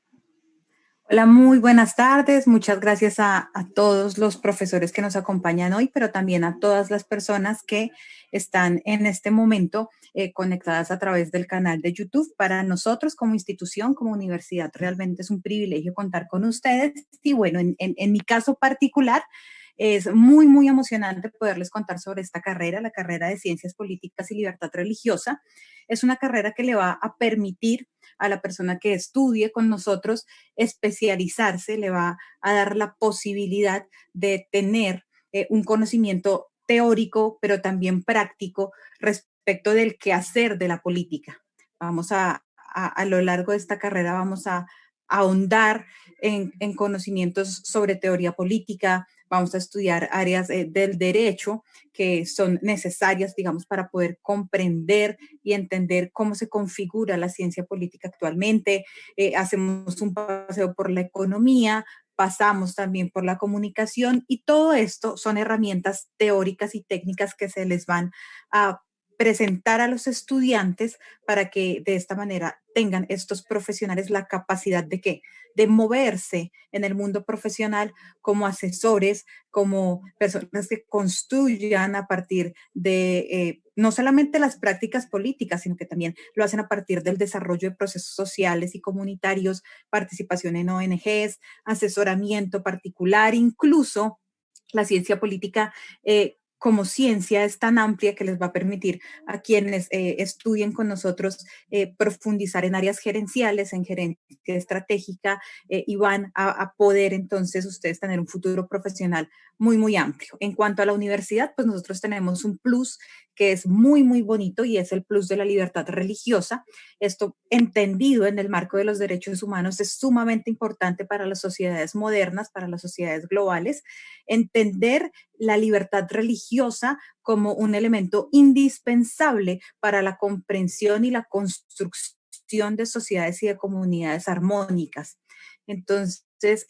Hola, muy buenas tardes. Muchas gracias a todos los profesores que nos acompañan hoy, pero también a todas las personas que están en este momento conectadas a través del canal de YouTube. Para nosotros como institución, como universidad, realmente es un privilegio contar con ustedes. Y bueno, en mi caso particular, es muy, muy emocionante poderles contar sobre esta carrera, la carrera de Ciencias Políticas y Libertad Religiosa. Es una carrera que le va a permitir a la persona que estudie con nosotros especializarse, le va a dar la posibilidad de tener un conocimiento teórico, pero también práctico respecto del quehacer de la política. Vamos a lo largo de esta carrera vamos a ahondar en conocimientos sobre teoría política, vamos a estudiar áreas del derecho que son necesarias, digamos, para poder comprender y entender cómo se configura la ciencia política actualmente. Hacemos un paseo por la economía, pasamos también por la comunicación y todo esto son herramientas teóricas y técnicas que se les van a presentar a los estudiantes para que de esta manera tengan estos profesionales la capacidad de ¿qué? De moverse en el mundo profesional como asesores, como personas que construyan a partir de no solamente las prácticas políticas, sino que también lo hacen a partir del desarrollo de procesos sociales y comunitarios, participación en ONGs, asesoramiento particular, incluso la ciencia política como ciencia es tan amplia que les va a permitir a quienes estudien con nosotros profundizar en áreas gerenciales, en gerencia estratégica y van a poder entonces ustedes tener un futuro profesional muy, muy amplio. En cuanto a la universidad, pues nosotros tenemos un plus que es muy, muy bonito y es el plus de la libertad religiosa. Esto, entendido en el marco de los derechos humanos, es sumamente importante para las sociedades modernas, para las sociedades globales. Entender la libertad religiosa como un elemento indispensable para la comprensión y la construcción de sociedades y de comunidades armónicas. Entonces,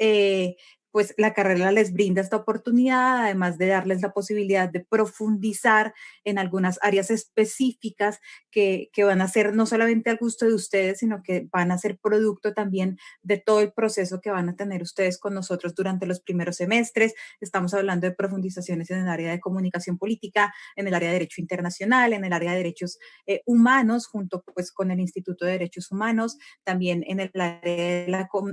pues la carrera les brinda esta oportunidad, además de darles la posibilidad de profundizar en algunas áreas específicas que van a ser no solamente al gusto de ustedes, sino que van a ser producto también de todo el proceso que van a tener ustedes con nosotros durante los primeros semestres. Estamos hablando de profundizaciones en el área de comunicación política, en el área de derecho internacional, en el área de derechos humanos, junto pues con el Instituto de Derechos Humanos, también en el área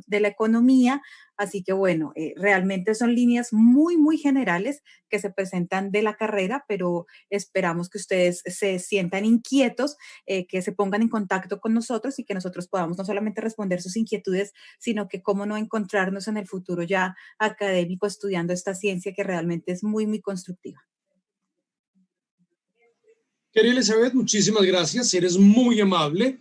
de la economía. Así que bueno, realmente son líneas muy, muy generales que se presentan de la carrera, pero esperamos que ustedes se sientan inquietos, que se pongan en contacto con nosotros y que nosotros podamos no solamente responder sus inquietudes, sino que cómo no encontrarnos en el futuro ya académico estudiando esta ciencia que realmente es muy, muy constructiva. Querida Elizabeth, muchísimas gracias, eres muy amable.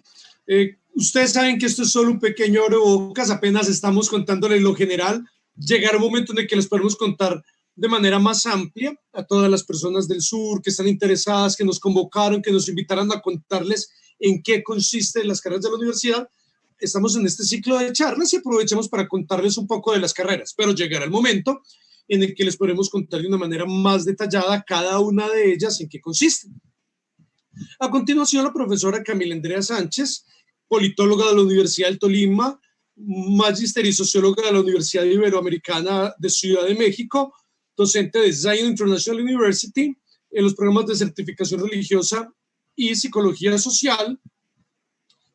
Ustedes saben que esto es solo un pequeño abrebocas, apenas estamos contándoles lo general. Llegará un momento en el que les podemos contar de manera más amplia a todas las personas del sur que están interesadas, que nos convocaron, que nos invitaron a contarles en qué consisten las carreras de la universidad. Estamos en este ciclo de charlas y aprovechamos para contarles un poco de las carreras, pero llegará el momento en el que les podremos contar de una manera más detallada cada una de ellas en qué consisten. A continuación, la profesora Camila Andrea Sánchez, politóloga de la Universidad del Tolima, magíster y socióloga de la Universidad Iberoamericana de Ciudad de México, docente de Zion International University en los programas de certificación religiosa y psicología social.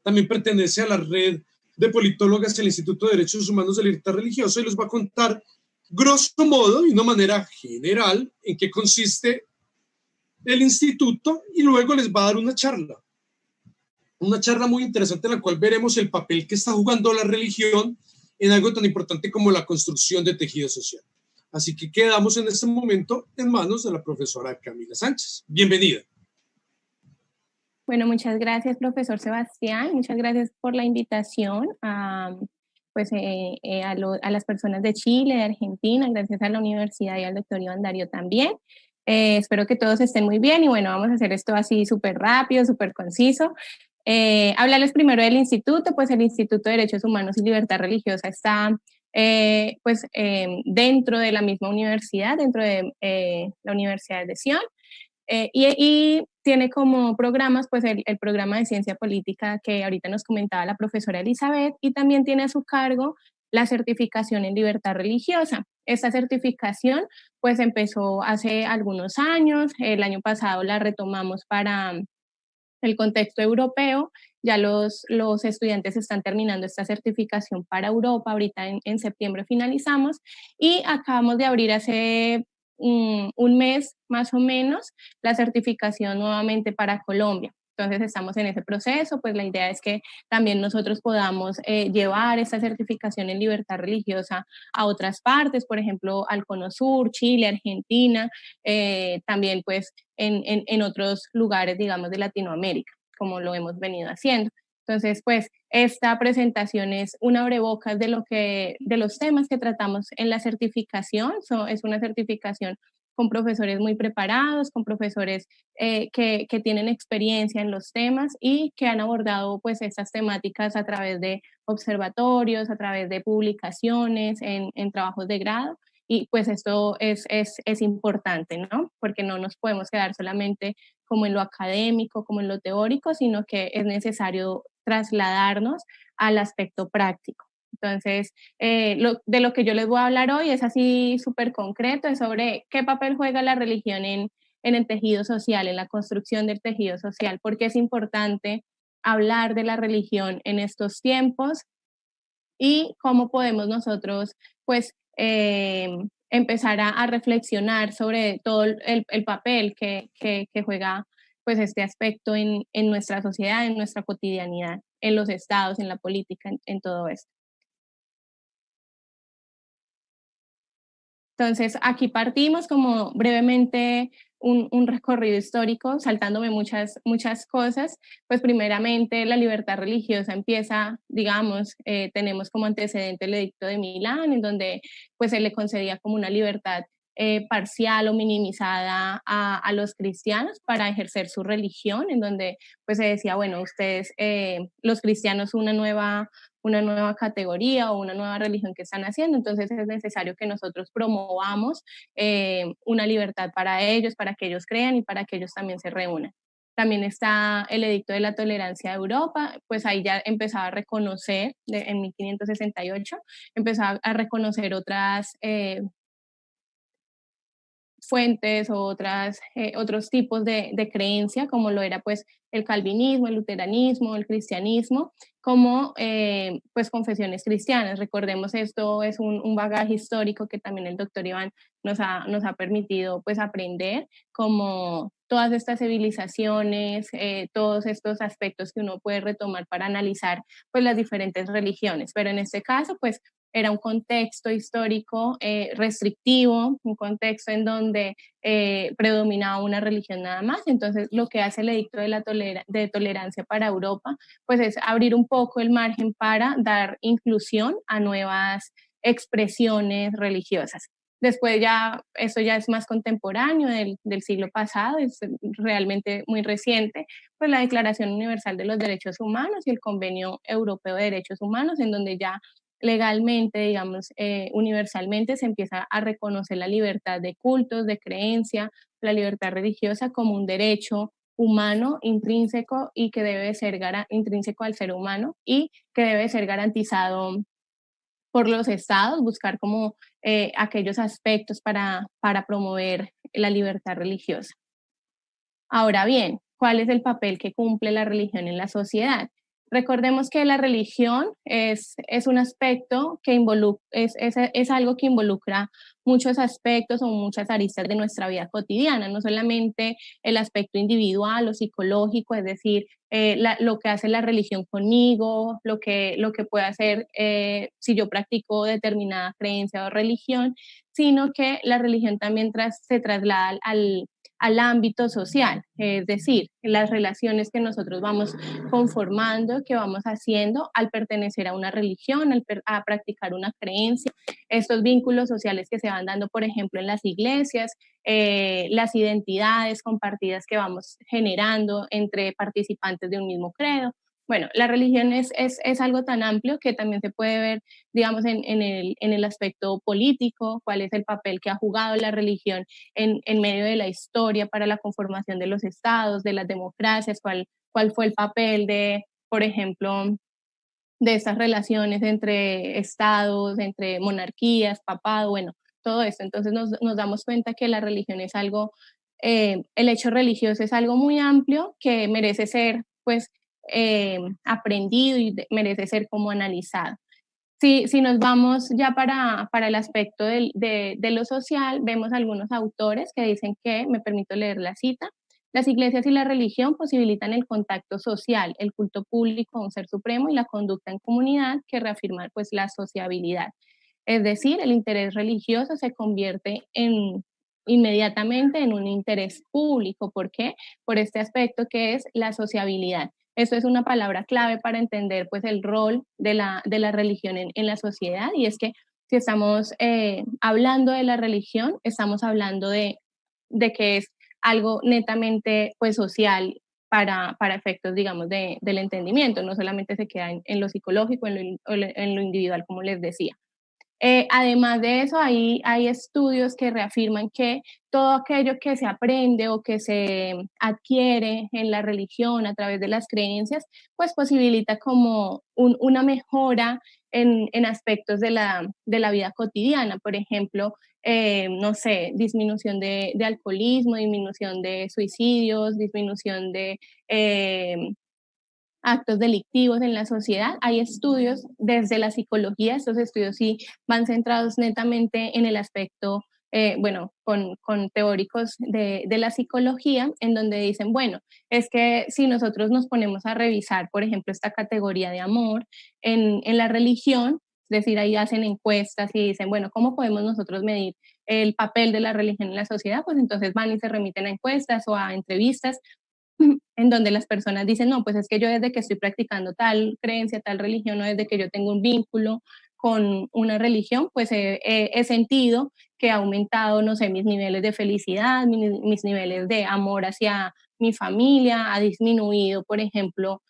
También pertenece a la red de politólogas del Instituto de Derechos Humanos de Libertad Religiosa y les va a contar, grosso modo y de una manera general, en qué consiste el instituto, y luego les va a dar una charla muy interesante en la cual veremos el papel que está jugando la religión en algo tan importante como la construcción de tejido social. Así que quedamos en este momento en manos de la profesora Camila Sánchez. Bienvenida. Bueno, muchas gracias, profesor Sebastián. Muchas gracias por la invitación a las personas de Chile, de Argentina, gracias a la universidad y al doctor Iván Darío también. Espero que todos estén muy bien y bueno, vamos a hacer esto así súper rápido, súper conciso. Hablarles primero del instituto, pues el Instituto de Derechos Humanos y Libertad Religiosa está dentro de la misma universidad, dentro de la Universidad de Sion, y tiene como programas pues el programa de Ciencia Política que ahorita nos comentaba la profesora Elizabeth, y también tiene a su cargo la certificación en libertad religiosa. Esta certificación pues empezó hace algunos años, el año pasado la retomamos para el contexto europeo. Ya los estudiantes están terminando esta certificación para Europa, ahorita en septiembre finalizamos, y acabamos de abrir hace un mes más o menos la certificación nuevamente para Colombia. Entonces estamos en ese proceso, pues la idea es que también nosotros podamos llevar esta certificación en libertad religiosa a otras partes, por ejemplo al Cono Sur, Chile, Argentina, también pues en otros lugares, digamos, de Latinoamérica, como lo hemos venido haciendo. Entonces, pues esta presentación es un abrebocas de los temas que tratamos en la certificación. Es una certificación con profesores muy preparados, con profesores que tienen experiencia en los temas y que han abordado pues estas temáticas a través de observatorios, a través de publicaciones, en trabajos de grado. Y pues esto es importante, ¿no? Porque no nos podemos quedar solamente como en lo académico, como en lo teórico, sino que es necesario trasladarnos al aspecto práctico. Entonces, de lo que yo les voy a hablar hoy es así súper concreto, es sobre qué papel juega la religión en el tejido social, en la construcción del tejido social, porque es importante hablar de la religión en estos tiempos y cómo podemos nosotros, pues, empezar a reflexionar sobre todo el papel que juega pues este aspecto en nuestra sociedad, en nuestra cotidianidad, en los estados, en la política, en todo esto. Entonces, aquí partimos como brevemente un recorrido histórico, saltándome muchas cosas. Pues primeramente la libertad religiosa empieza, digamos, tenemos como antecedente el Edicto de Milán, en donde pues se le concedía como una libertad parcial o minimizada a los cristianos para ejercer su religión, en donde pues se decía, bueno, ustedes, los cristianos, una nueva categoría o una nueva religión que están haciendo, entonces es necesario que nosotros promovamos una libertad para ellos, para que ellos crean y para que ellos también se reúnan. También está el Edicto de la Tolerancia de Europa, pues ahí ya empezaba a reconocer, en 1568, empezaba a reconocer otras fuentes o otros tipos de creencia, como lo era pues el calvinismo, el luteranismo, el cristianismo, como pues confesiones cristianas. Recordemos, esto es un bagaje histórico que también el doctor Iván nos ha permitido pues aprender, como todas estas civilizaciones, todos estos aspectos que uno puede retomar para analizar pues las diferentes religiones, pero en este caso pues era un contexto histórico restrictivo, un contexto en donde predominaba una religión nada más. Entonces, lo que hace el Edicto de Tolerancia para Europa, pues es abrir un poco el margen para dar inclusión a nuevas expresiones religiosas. Después eso ya es más contemporáneo del siglo pasado, es realmente muy reciente, pues la Declaración Universal de los Derechos Humanos y el Convenio Europeo de Derechos Humanos, en donde ya legalmente, digamos, universalmente se empieza a reconocer la libertad de cultos, de creencia, la libertad religiosa como un derecho humano intrínseco y que debe ser intrínseco al ser humano y que debe ser garantizado por los estados, buscar como aquellos aspectos para promover la libertad religiosa. Ahora bien, ¿cuál es el papel que cumple la religión en la sociedad? Recordemos que la religión es un aspecto que es algo que involucra muchos aspectos o muchas aristas de nuestra vida cotidiana, no solamente el aspecto individual o psicológico, es decir, lo que hace la religión conmigo, lo que puede hacer si yo practico determinada creencia o religión, sino que la religión también se traslada al ámbito social, es decir, las relaciones que nosotros vamos conformando, que vamos haciendo al pertenecer a una religión, a practicar una creencia, estos vínculos sociales que se van dando, por ejemplo, en las iglesias, las identidades compartidas que vamos generando entre participantes de un mismo credo. Bueno, la religión es algo tan amplio que también se puede ver, digamos, en el aspecto político, cuál es el papel que ha jugado la religión en medio de la historia para la conformación de los estados, de las democracias, cuál fue el papel de, por ejemplo, de estas relaciones entre estados, entre monarquías, papado, bueno, todo esto. Entonces nos damos cuenta que la religión es algo, el hecho religioso es algo muy amplio que merece ser, pues, aprendido y merece ser como analizado. Si nos vamos ya para el aspecto de lo social, vemos algunos autores que dicen que, me permito leer la cita, las iglesias y la religión posibilitan el contacto social, el culto público a un ser supremo y la conducta en comunidad que reafirma pues la sociabilidad. Es decir, el interés religioso se convierte inmediatamente en un interés público. ¿Por qué? Por este aspecto que es la sociabilidad. Esto es una palabra clave para entender pues, el rol de la religión en la sociedad, y es que si estamos hablando de la religión, estamos hablando de que es algo netamente pues, social para efectos, digamos, del entendimiento, no solamente se queda en lo psicológico, en lo individual, como les decía. Además de eso, hay estudios que reafirman que todo aquello que se aprende o que se adquiere en la religión a través de las creencias, pues posibilita como una mejora en aspectos de la vida cotidiana. Por ejemplo, no sé, disminución de alcoholismo, disminución de suicidios, disminución de actos delictivos en la sociedad. Hay estudios desde la psicología, estos estudios sí van centrados netamente en el aspecto, bueno, con teóricos de la psicología, en donde dicen, bueno, es que si nosotros nos ponemos a revisar, por ejemplo, esta categoría de amor en la religión, es decir, ahí hacen encuestas y dicen, bueno, ¿cómo podemos nosotros medir el papel de la religión en la sociedad? Pues entonces van y se remiten a encuestas o a entrevistas en donde las personas dicen, no, pues es que yo desde que estoy practicando tal creencia, tal religión, o desde que yo tengo un vínculo con una religión, pues he sentido que ha aumentado, no sé, mis niveles de felicidad, mis niveles de amor hacia mi familia, ha disminuido, por ejemplo,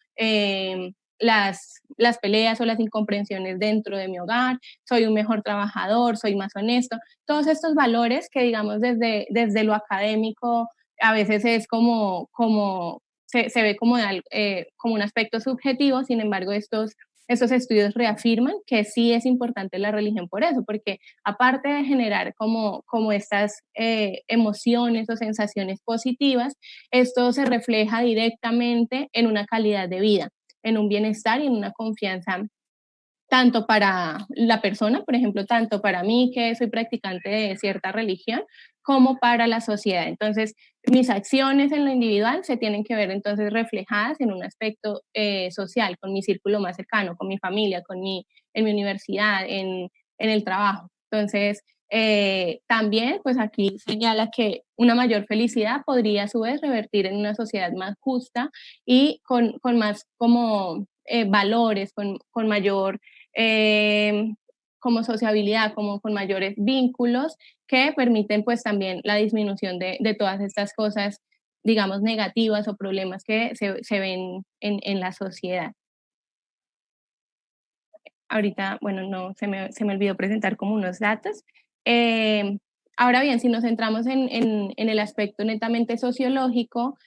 las peleas o las incomprensiones dentro de mi hogar, soy un mejor trabajador, soy más honesto. Todos estos valores que, digamos, desde lo académico, a veces es como se ve como un aspecto subjetivo. Sin embargo, estos estudios reafirman que sí es importante la religión por eso, porque aparte de generar como estas emociones o sensaciones positivas, esto se refleja directamente en una calidad de vida, en un bienestar y en una confianza, tanto para la persona, por ejemplo, tanto para mí que soy practicante de cierta religión, como para la sociedad. Entonces, mis acciones en lo individual se tienen que ver entonces reflejadas en un aspecto social, con mi círculo más cercano, con mi familia, en mi universidad, en el trabajo. Entonces, también, pues aquí señala que una mayor felicidad podría a su vez revertir en una sociedad más justa y con más como valores, con mayor como sociabilidad, como con mayores vínculos que permiten pues también la disminución de todas estas cosas, digamos, negativas o problemas que se ven en la sociedad. Ahorita, bueno, no, se me olvidó presentar como unos datos. Ahora bien, si nos centramos en el aspecto netamente sociológico,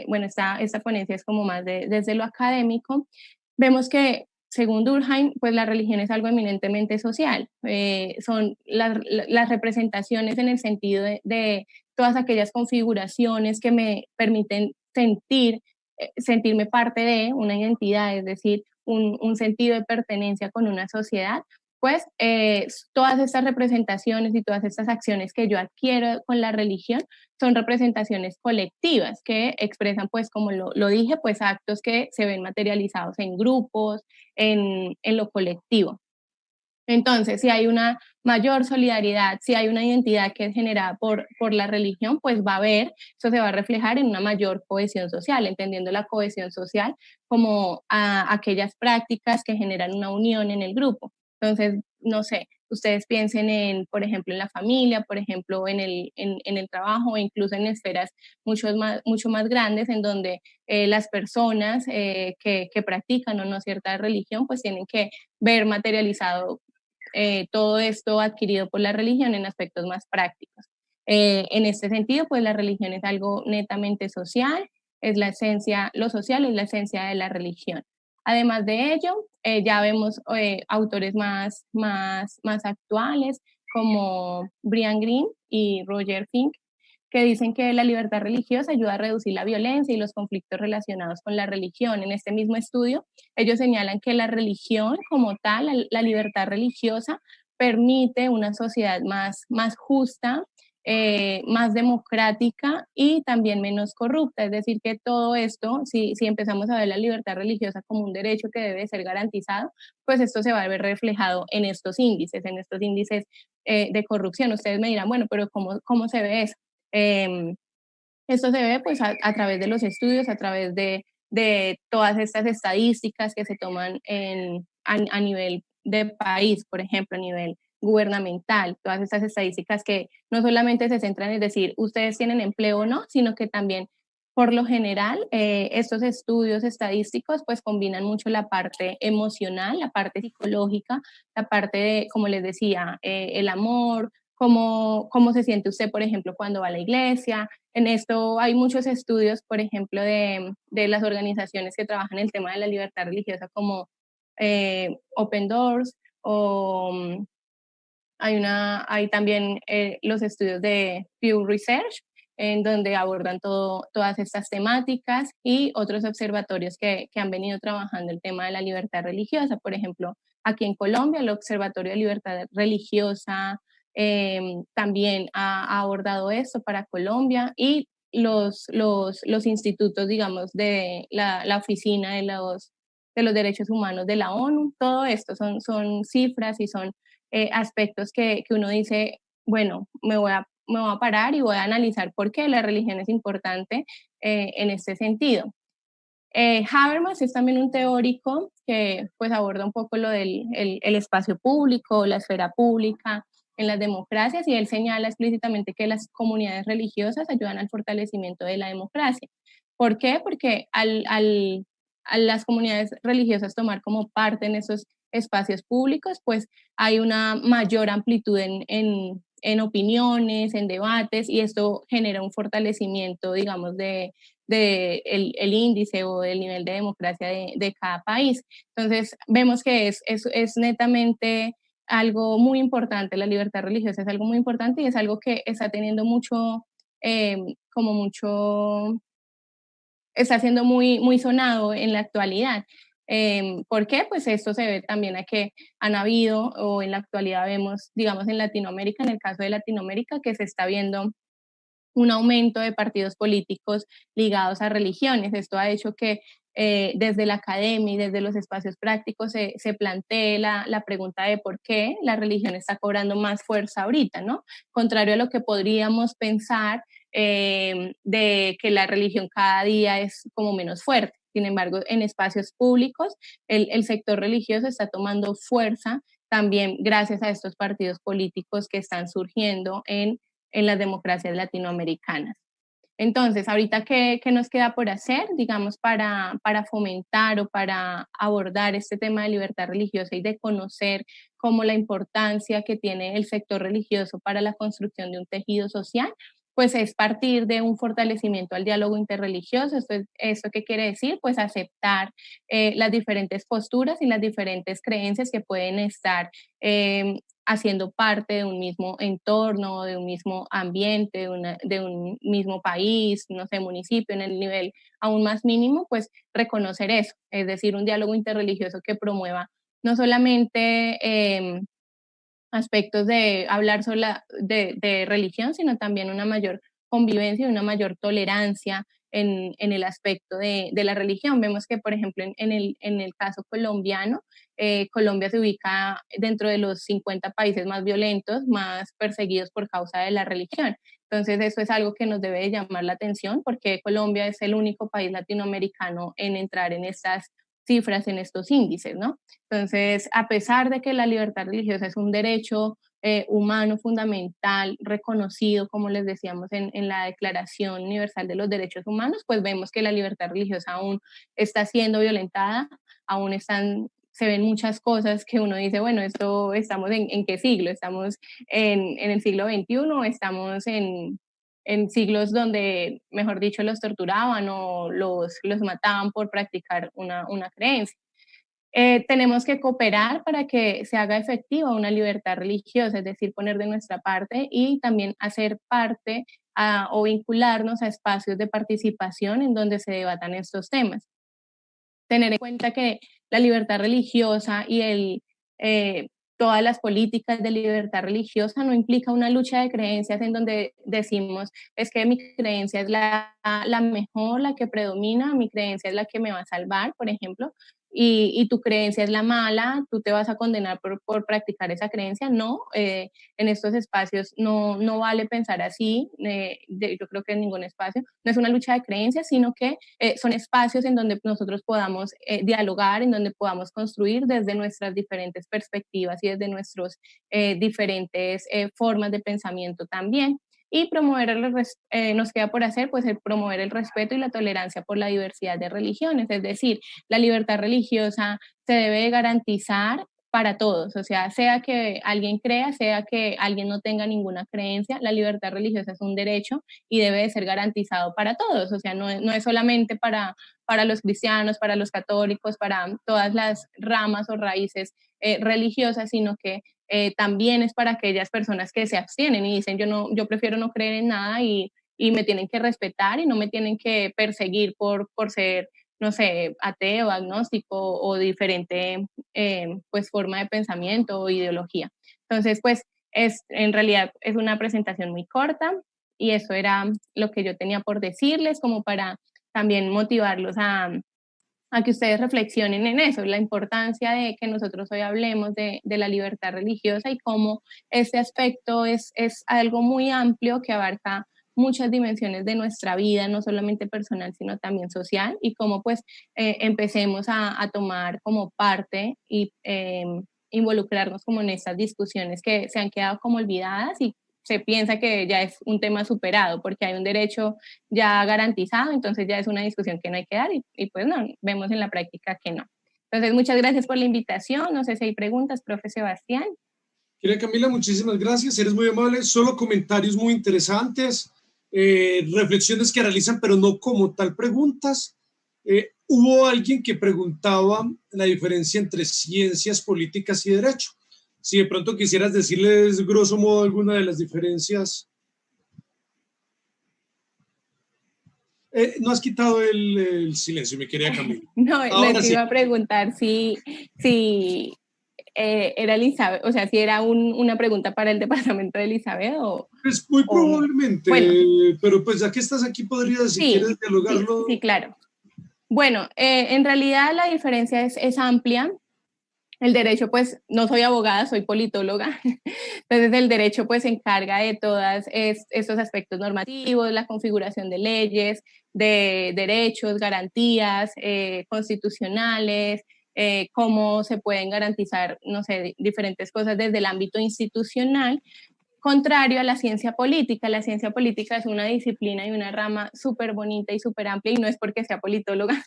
bueno, esta ponencia es como más desde lo académico, vemos que según Durkheim, pues la religión es algo eminentemente social. Son las representaciones en el sentido de todas aquellas configuraciones que me permiten sentir sentirme parte de una identidad, es decir, un sentido de pertenencia con una sociedad, pues todas estas representaciones y todas estas acciones que yo adquiero con la religión son representaciones colectivas que expresan, pues como lo dije, pues actos que se ven materializados en grupos, en lo colectivo. Entonces, si hay una mayor solidaridad, si hay una identidad que es generada por la religión, pues va a haber, eso se va a reflejar en una mayor cohesión social, entendiendo la cohesión social como aquellas prácticas que generan una unión en el grupo. Entonces, no sé, ustedes piensen en, por ejemplo, en la familia, por ejemplo, en el trabajo, o incluso en esferas mucho más grandes, en donde las personas que practican o no cierta religión, pues tienen que ver materializado todo esto adquirido por la religión en aspectos más prácticos. En este sentido, pues la religión es algo netamente social, es la esencia, lo social es la esencia de la religión. Además de ello, ya vemos autores más actuales como Brian Greene y Roger Fink, que dicen que la libertad religiosa ayuda a reducir la violencia y los conflictos relacionados con la religión. En este mismo estudio, ellos señalan que la religión como tal, la libertad religiosa, permite una sociedad más justa, más democrática y también menos corrupta. Es decir, que todo esto, si empezamos a ver la libertad religiosa como un derecho que debe ser garantizado, pues esto se va a ver reflejado en estos índices de corrupción. Ustedes me dirán, bueno, pero ¿cómo se ve eso? Esto se ve pues a través de los estudios, a través de todas estas estadísticas que se toman a nivel de país, por ejemplo, a nivel gubernamental, todas estas estadísticas que no solamente se centran en decir ustedes tienen empleo o no, sino que también por lo general estos estudios estadísticos pues combinan mucho la parte emocional, la parte psicológica, la parte de, como les decía, el amor, cómo se siente usted, por ejemplo, cuando va a la iglesia. En esto hay muchos estudios, por ejemplo, de las organizaciones que trabajan el tema de la libertad religiosa como Open Doors o hay también los estudios de Pew Research, en donde abordan todas estas temáticas y otros observatorios que han venido trabajando el tema de la libertad religiosa. Por ejemplo, aquí en Colombia, el Observatorio de Libertad Religiosa también ha abordado esto para Colombia y los institutos, digamos, de la Oficina de los Derechos Humanos de la ONU. Todo esto son cifras y son aspectos que uno dice, bueno, me voy a parar y voy a analizar por qué la religión es importante en este sentido. Habermas es también un teórico que pues aborda un poco lo del el espacio público, la esfera pública en las democracias, y él señala explícitamente que las comunidades religiosas ayudan al fortalecimiento de la democracia. ¿Por qué? Porque a las comunidades religiosas tomar como parte en esos espacios públicos, pues hay una mayor amplitud en opiniones, en debates, y esto genera un fortalecimiento, digamos, el índice o del nivel de democracia de cada país. Entonces, vemos que es netamente algo muy importante, la libertad religiosa es algo muy importante y es algo que está teniendo está siendo muy sonado en la actualidad. ¿Por qué? Pues esto se ve también a que han habido, o en la actualidad vemos, digamos, en Latinoamérica, en el caso de Latinoamérica, que se está viendo un aumento de partidos políticos ligados a religiones. Esto ha hecho que desde la academia y desde los espacios prácticos se plantee la pregunta de por qué la religión está cobrando más fuerza ahorita, ¿no? Contrario a lo que podríamos pensar de que la religión cada día es como menos fuerte. Sin embargo, en espacios públicos, el sector religioso está tomando fuerza también gracias a estos partidos políticos que están surgiendo en las democracias latinoamericanas. Entonces, ahorita, ¿qué nos queda por hacer, digamos, para fomentar o para abordar este tema de libertad religiosa y de conocer cómo la importancia que tiene el sector religioso para la construcción de un tejido social? Pues es partir de un fortalecimiento al diálogo interreligioso. ¿Esto qué quiere decir? Pues aceptar las diferentes posturas y las diferentes creencias que pueden estar haciendo parte de un mismo entorno, de un mismo ambiente, de un mismo país, no sé, municipio, en el nivel aún más mínimo, pues reconocer eso, es decir, un diálogo interreligioso que promueva no solamente aspectos de hablar de religión, sino también una mayor convivencia y una mayor tolerancia en el aspecto de la religión. Vemos que, por ejemplo, en el caso colombiano, Colombia se ubica dentro de los 50 países más violentos, más perseguidos por causa de la religión. Entonces, eso es algo que nos debe de llamar la atención, porque Colombia es el único país latinoamericano en entrar en estas cifras, en estos índices, ¿no? Entonces, a pesar de que la libertad religiosa es un derecho humano fundamental, reconocido, como les decíamos en la Declaración Universal de los Derechos Humanos, pues vemos que la libertad religiosa aún está siendo violentada, aún se ven muchas cosas que uno dice, bueno, esto estamos en qué siglo, estamos en el siglo XXI, estamos en siglos donde, mejor dicho, los torturaban o los mataban por practicar una creencia. Tenemos que cooperar para que se haga efectiva una libertad religiosa, es decir, poner de nuestra parte y también hacer parte o vincularnos a espacios de participación en donde se debatan estos temas. Tener en cuenta que la libertad religiosa y todas las políticas de libertad religiosa no implica una lucha de creencias en donde decimos, es que mi creencia es la mejor, la que predomina, mi creencia es la que me va a salvar, por ejemplo, y tu creencia es la mala, tú te vas a condenar por practicar esa creencia. No, en estos espacios no vale pensar así, yo creo que en ningún espacio, no es una lucha de creencias, sino que son espacios en donde nosotros podamos dialogar, en donde podamos construir desde nuestras diferentes perspectivas y desde nuestras diferentes formas de pensamiento también. Y nos queda por hacer, pues, el promover el respeto y la tolerancia por la diversidad de religiones, es decir, la libertad religiosa se debe garantizar para todos, o sea que alguien crea, sea que alguien no tenga ninguna creencia, la libertad religiosa es un derecho y debe de ser garantizado para todos, o sea, no es solamente para los cristianos, para los católicos, para todas las ramas o raíces religiosas, sino que también es para aquellas personas que se abstienen y dicen yo prefiero no creer en nada y me tienen que respetar y no me tienen que perseguir por ser, no sé, ateo, agnóstico o diferente pues forma de pensamiento o ideología. Entonces, pues en realidad es una presentación muy corta y eso era lo que yo tenía por decirles, como para también motivarlos a que ustedes reflexionen en eso, la importancia de que nosotros hoy hablemos de la libertad religiosa y cómo este aspecto es algo muy amplio que abarca muchas dimensiones de nuestra vida, no solamente personal, sino también social, y cómo pues empecemos a tomar como parte y involucrarnos como en estas discusiones que se han quedado como olvidadas y se piensa que ya es un tema superado porque hay un derecho ya garantizado, entonces ya es una discusión que no hay que dar y pues no, vemos en la práctica que no. Entonces, muchas gracias por la invitación. No sé si hay preguntas, profe Sebastián. Querida Camila, muchísimas gracias, eres muy amable. Solo comentarios muy interesantes, reflexiones que realizan, pero no como tal preguntas. Hubo alguien que preguntaba la diferencia entre ciencias políticas y derecho. Si de pronto quisieras decirles grosso modo alguna de las diferencias. No has quitado el silencio, mi querida Camila. No, les iba a preguntar si era Elizabeth, o sea, si era una pregunta para el departamento de Elizabeth o... Pues muy probablemente, bueno, pero pues ya que estás aquí podrías, si quieres dialogarlo. Sí, claro. Bueno, en realidad la diferencia es amplia. El derecho, pues, no soy abogada, soy politóloga, entonces el derecho, pues, se encarga de todos estos aspectos normativos, la configuración de leyes, de derechos, garantías constitucionales, cómo se pueden garantizar, no sé, diferentes cosas desde el ámbito institucional, contrario a la ciencia política. La ciencia política es una disciplina y una rama súper bonita y súper amplia, y no es porque sea politóloga,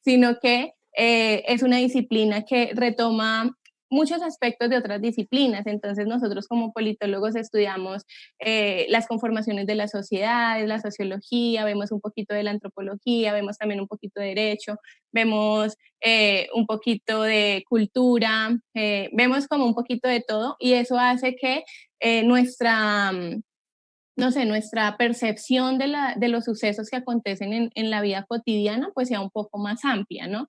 sino que es una disciplina que retoma muchos aspectos de otras disciplinas. Entonces nosotros como politólogos estudiamos las conformaciones de las sociedades, la sociología, vemos un poquito de la antropología, vemos también un poquito de derecho, vemos un poquito de cultura, vemos como un poquito de todo, y eso hace que nuestra percepción de los sucesos que acontecen en la vida cotidiana pues sea un poco más amplia, ¿no?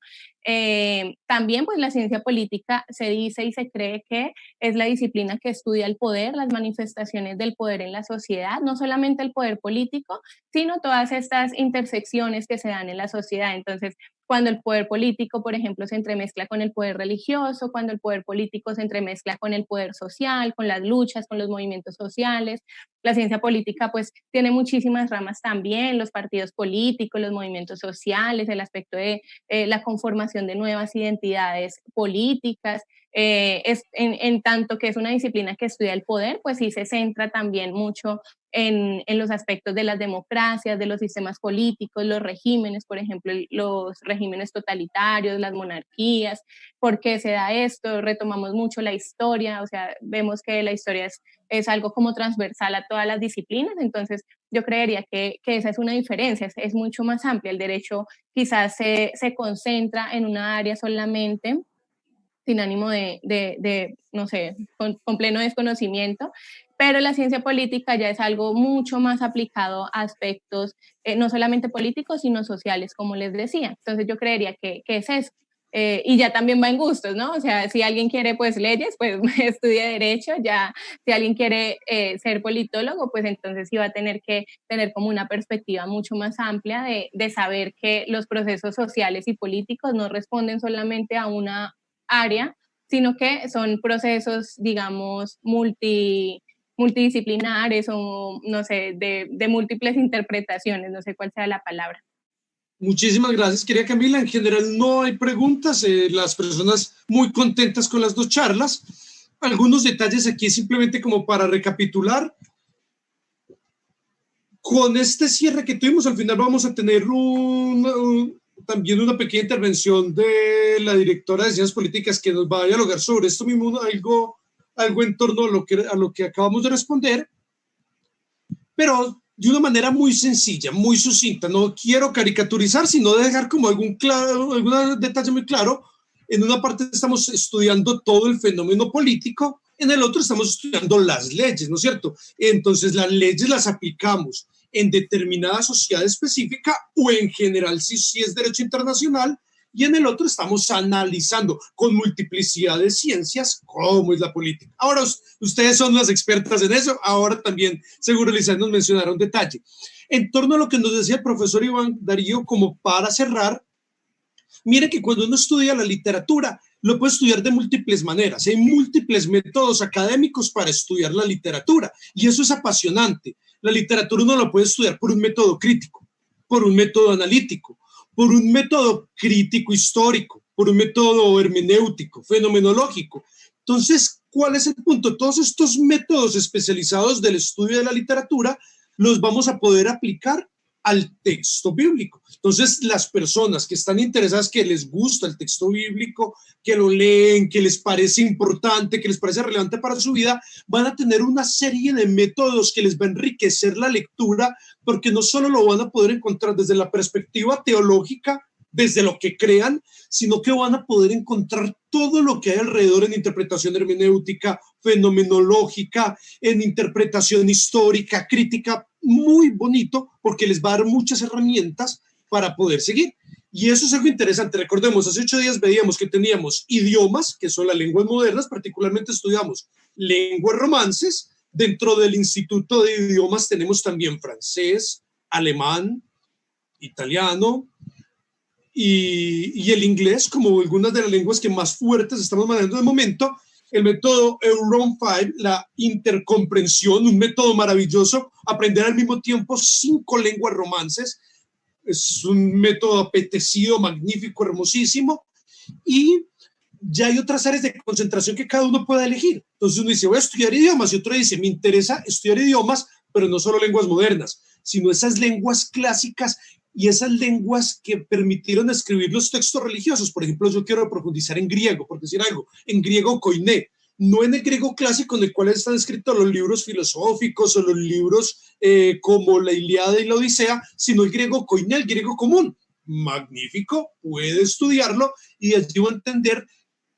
También pues la ciencia política se dice y se cree que es la disciplina que estudia el poder, las manifestaciones del poder en la sociedad, no solamente el poder político, sino todas estas intersecciones que se dan en la sociedad. Entonces, cuando el poder político, por ejemplo, se entremezcla con el poder religioso, cuando el poder político se entremezcla con el poder social, con las luchas, con los movimientos sociales. La ciencia política pues tiene muchísimas ramas también, los partidos políticos, los movimientos sociales, el aspecto de la conformación de nuevas identidades políticas. En tanto que es una disciplina que estudia el poder, pues sí se centra también mucho en los aspectos de las democracias, de los sistemas políticos, los regímenes, por ejemplo, los regímenes totalitarios, las monarquías. ¿Por qué se da esto? Retomamos mucho la historia, o sea, vemos que la historia es algo como transversal a todas las disciplinas, entonces yo creería que esa es una diferencia, es mucho más amplia. El derecho quizás se concentra en una área solamente, sin ánimo no sé, con pleno desconocimiento, pero la ciencia política ya es algo mucho más aplicado a aspectos no solamente políticos, sino sociales, como les decía. Entonces yo creería que es eso. Y ya también va en gustos, ¿no? O sea, si alguien quiere pues leyes, pues estudie derecho, ya si alguien quiere ser politólogo, pues entonces sí va a tener que tener como una perspectiva mucho más amplia de saber que los procesos sociales y políticos no responden solamente a una área, sino que son procesos, digamos, multidisciplinares o, no sé, de múltiples interpretaciones, no sé cuál sea la palabra. Muchísimas gracias, querida Camila. En general no hay preguntas, las personas muy contentas con las dos charlas. Algunos detalles aquí simplemente como para recapitular. Con este cierre que tuvimos, al final vamos a tener también una pequeña intervención de la directora de Ciencias Políticas que nos va a dialogar sobre esto mismo, algo en torno a lo que acabamos de responder, pero de una manera muy sencilla, muy sucinta. No quiero caricaturizar, sino dejar como algún detalle muy claro. En una parte estamos estudiando todo el fenómeno político, en el otro estamos estudiando las leyes, ¿no es cierto? Entonces las leyes las aplicamos en determinada sociedad específica o en general si es derecho internacional, y en el otro estamos analizando con multiplicidad de ciencias cómo es la política. Ahora ustedes son las expertas en eso, ahora también seguro Lizeth nos mencionará un detalle. En torno a lo que nos decía el profesor Iván Darío, como para cerrar, mire que cuando uno estudia la literatura, lo puede estudiar de múltiples maneras. Hay múltiples métodos académicos para estudiar la literatura y eso es apasionante. La literatura uno la puede estudiar por un método crítico, por un método analítico, por un método crítico histórico, por un método hermenéutico, fenomenológico. Entonces, ¿cuál es el punto? Todos estos métodos especializados del estudio de la literatura los vamos a poder aplicar al texto bíblico. Entonces, las personas que están interesadas, que les gusta el texto bíblico, que lo leen, que les parece importante, que les parece relevante para su vida, van a tener una serie de métodos que les va a enriquecer la lectura, porque no solo lo van a poder encontrar desde la perspectiva teológica, desde lo que crean, sino que van a poder encontrar todo lo que hay alrededor en interpretación hermenéutica, fenomenológica, en interpretación histórica, crítica, muy bonito, porque les va a dar muchas herramientas para poder seguir. Y eso es algo interesante. Recordemos, hace 8 días veíamos que teníamos idiomas, que son las lenguas modernas, particularmente estudiamos lenguas romances. Dentro del Instituto de Idiomas tenemos también francés, alemán, italiano, y el inglés como algunas de las lenguas que más fuertes estamos manejando de momento. El método Euron 5, la intercomprensión, un método maravilloso, aprender al mismo tiempo 5 lenguas romances, es un método apetecido, magnífico, hermosísimo, y ya hay otras áreas de concentración que cada uno puede elegir. Entonces uno dice, voy a estudiar idiomas, y otro dice, me interesa estudiar idiomas, pero no solo lenguas modernas, sino esas lenguas clásicas y esas lenguas que permitieron escribir los textos religiosos. Por ejemplo, yo quiero profundizar en griego, por decir algo, en griego koiné, no en el griego clásico en el cual están escritos los libros filosóficos o los libros como la Ilíada y la Odisea, sino el griego koiné, el griego común. Magnífico, puede estudiarlo y allí va a entender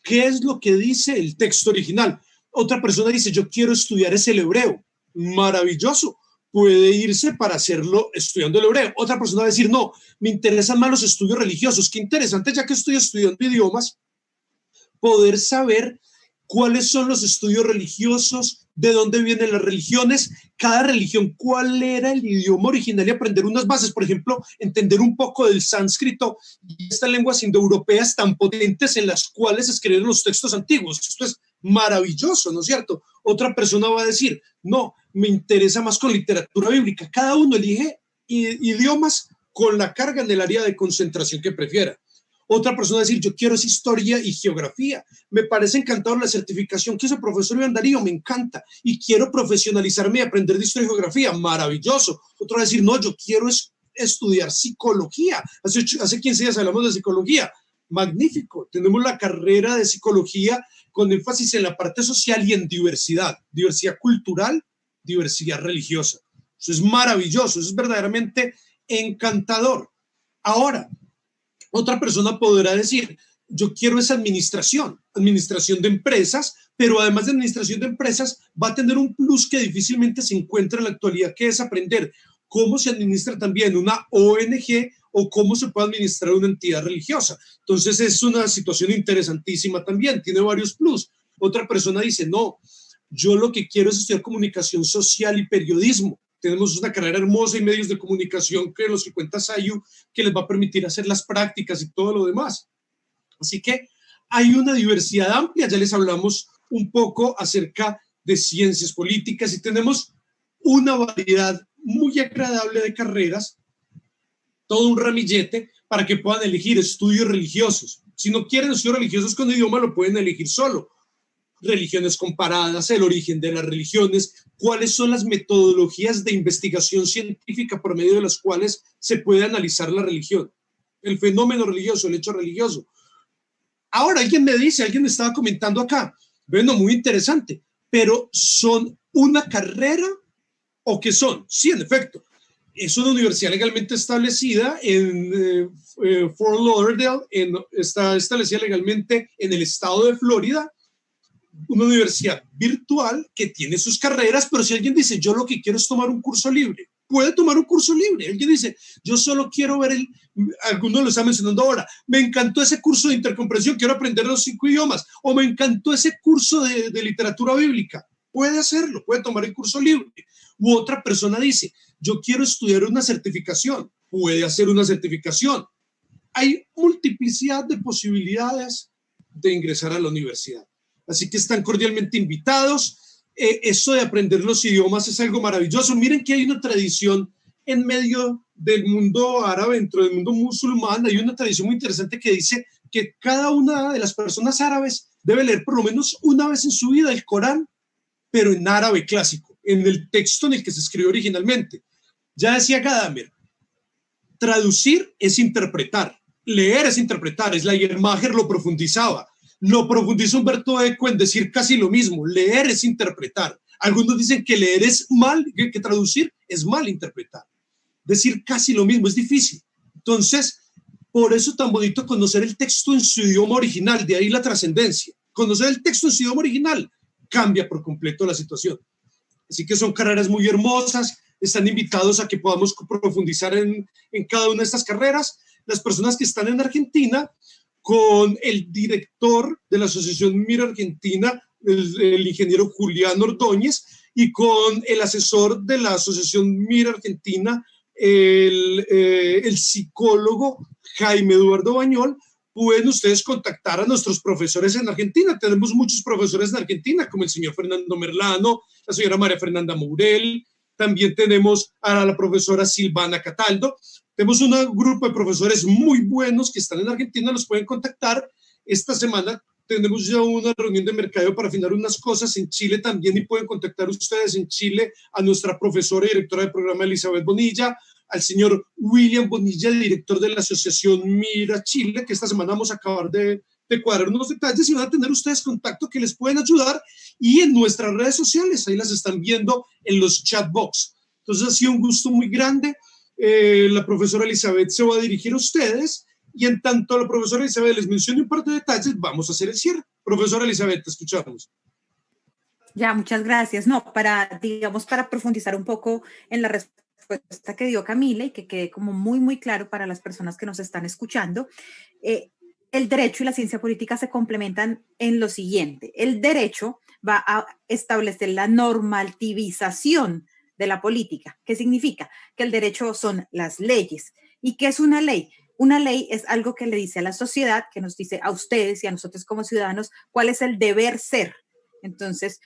qué es lo que dice el texto original. Otra persona dice, yo quiero estudiar el hebreo. Maravilloso, puede irse para hacerlo estudiando el hebreo. Otra persona va a decir, no, me interesan más los estudios religiosos. Qué interesante, ya que estoy estudiando idiomas, poder saber cuáles son los estudios religiosos, de dónde vienen las religiones, cada religión, cuál era el idioma original y aprender unas bases, por ejemplo, entender un poco del sánscrito y estas lenguas indoeuropeas tan potentes en las cuales se escribieron los textos antiguos. Esto es maravilloso, ¿no es cierto? Otra persona va a decir, no, me interesa más con literatura bíblica. Cada uno elige idiomas con la carga en el área de concentración que prefiera. Otra persona va a decir, yo quiero es historia y geografía. Me parece encantador la certificación que hizo el profesor Iván Darío, me encanta. Y quiero profesionalizarme y aprender de historia y geografía. Maravilloso. Otro va a decir, no, yo quiero estudiar psicología. Hace 15 días hablamos de psicología. Magnífico. Tenemos la carrera de psicología con énfasis en la parte social y en diversidad. Diversidad cultural, diversidad religiosa. Eso es maravilloso. Eso es verdaderamente encantador. Ahora, otra persona podrá decir, yo quiero esa administración de empresas, pero además de administración de empresas va a tener un plus que difícilmente se encuentra en la actualidad, que es aprender cómo se administra también una ONG o cómo se puede administrar una entidad religiosa. Entonces es una situación interesantísima también, tiene varios plus. Otra persona dice, no, yo lo que quiero es estudiar comunicación social y periodismo. Tenemos una carrera hermosa y medios de comunicación que los que cuenta SAIU, que les va a permitir hacer las prácticas y todo lo demás. Así que hay una diversidad amplia. Ya les hablamos un poco acerca de ciencias políticas y tenemos una variedad muy agradable de carreras, todo un ramillete para que puedan elegir estudios religiosos. Si no quieren estudios religiosos con idioma, lo pueden elegir solo. Religiones comparadas, el origen de las religiones, cuáles son las metodologías de investigación científica por medio de las cuales se puede analizar la religión, el fenómeno religioso, el hecho religioso. Ahora alguien me dice, alguien me estaba comentando acá, bueno, muy interesante, pero ¿son una carrera o qué son? Sí, en efecto, es una universidad legalmente establecida en Fort Lauderdale, está establecida legalmente en el estado de Florida, una universidad virtual que tiene sus carreras, pero si alguien dice, yo lo que quiero es tomar un curso libre, puede tomar un curso libre. Alguien dice, yo solo quiero ver alguno lo está mencionando ahora, me encantó ese curso de intercomprensión, quiero aprender los 5 idiomas, o me encantó ese curso de literatura bíblica. Puede hacerlo, puede tomar el curso libre. U otra persona dice, yo quiero estudiar una certificación, puede hacer una certificación. Hay multiplicidad de posibilidades de ingresar a la universidad. Así que están cordialmente invitados. Eso de aprender los idiomas es algo maravilloso. Miren que hay una tradición en medio del mundo árabe, dentro del mundo musulmán, hay una tradición muy interesante que dice que cada una de las personas árabes debe leer por lo menos una vez en su vida el Corán, pero en árabe clásico, en el texto en el que se escribió originalmente. Ya decía Gadamer, traducir es interpretar, leer es interpretar, Schleiermacher lo profundizaba. Lo profundizó Humberto Eco en decir casi lo mismo, leer es interpretar. Algunos dicen que leer es mal, que traducir es mal interpretar. Decir casi lo mismo es difícil. Entonces, por eso tan bonito conocer el texto en su idioma original, de ahí la trascendencia. Conocer el texto en su idioma original cambia por completo la situación. Así que son carreras muy hermosas, están invitados a que podamos profundizar en cada una de estas carreras. Las personas que están en Argentina, con el director de la Asociación Mira Argentina, el ingeniero Julián Ordóñez, y con el asesor de la Asociación Mira Argentina, el psicólogo Jaime Eduardo Bañol, pueden ustedes contactar a nuestros profesores en Argentina. Tenemos muchos profesores en Argentina, como el señor Fernando Merlano, la señora María Fernanda Mourel, también tenemos a la profesora Silvana Cataldo. Tenemos un grupo de profesores muy buenos que están en Argentina, los pueden contactar. Esta semana tenemos ya una reunión de mercadeo para afinar unas cosas en Chile también y pueden contactar ustedes en Chile a nuestra profesora y directora del programa Elizabeth Bonilla, al señor William Bonilla, director de la Asociación Mira Chile, que esta semana vamos a acabar de cuadrar unos detalles y van a tener ustedes contacto que les pueden ayudar, y en nuestras redes sociales, ahí las están viendo en los chat box. Entonces ha sido un gusto muy grande. La profesora Elizabeth se va a dirigir a ustedes, y en tanto la profesora Elizabeth les mencione un par de detalles, vamos a hacer el cierre. Profesora Elizabeth, te escuchamos. Ya, muchas gracias. No, digamos, para profundizar un poco en la respuesta que dio Camila y que quede como muy, muy claro para las personas que nos están escuchando, el derecho y la ciencia política se complementan en lo siguiente. El derecho va a establecer la normativización de la política. ¿Qué significa? Que el derecho son las leyes. ¿Y qué es una ley? Una ley es algo que le dice a la sociedad, que nos dice a ustedes y a nosotros como ciudadanos, cuál es el deber ser. Entonces,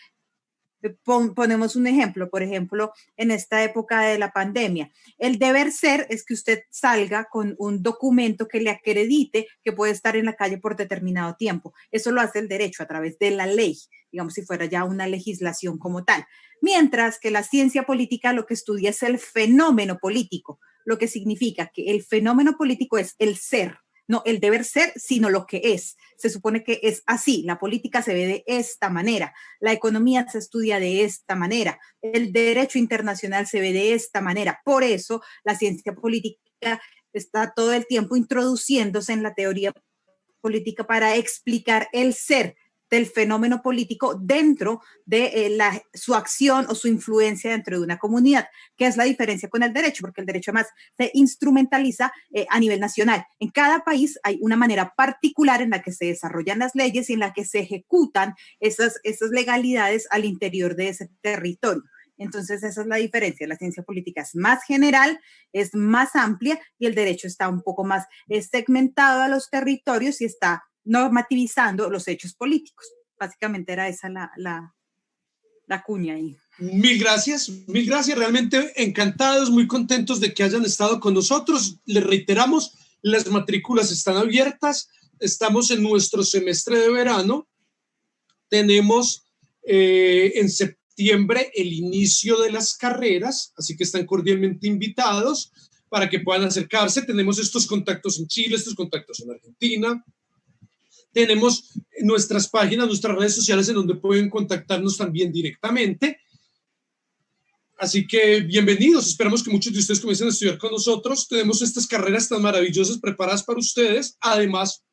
ponemos un ejemplo, por ejemplo, en esta época de la pandemia. El deber ser es que usted salga con un documento que le acredite que puede estar en la calle por determinado tiempo. Eso lo hace el derecho a través de la ley, digamos si fuera ya una legislación como tal. Mientras que la ciencia política lo que estudia es el fenómeno político, lo que significa que el fenómeno político es el ser. No el deber ser, sino lo que es. Se supone que es así. La política se ve de esta manera. La economía se estudia de esta manera. El derecho internacional se ve de esta manera. Por eso la ciencia política está todo el tiempo introduciéndose en la teoría política para explicar el ser del fenómeno político dentro de su acción o su influencia dentro de una comunidad, que es la diferencia con el derecho, porque el derecho además se instrumentaliza a nivel nacional. En cada país hay una manera particular en la que se desarrollan las leyes y en la que se ejecutan esas legalidades al interior de ese territorio. Entonces, esa es la diferencia. La ciencia política es más general, es más amplia, y el derecho está un poco más segmentado a los territorios y está normativizando los hechos políticos. Básicamente era esa la cuña ahí. Mil gracias. Realmente encantados, muy contentos de que hayan estado con nosotros. Les reiteramos, las matrículas están abiertas. Estamos en nuestro semestre de verano. Tenemos en septiembre el inicio de las carreras, así que están cordialmente invitados para que puedan acercarse. Tenemos estos contactos en Chile, estos contactos en Argentina. Tenemos nuestras páginas, nuestras redes sociales en donde pueden contactarnos también directamente. Así que bienvenidos. Esperamos que muchos de ustedes comiencen a estudiar con nosotros. Tenemos estas carreras tan maravillosas preparadas para ustedes. Además,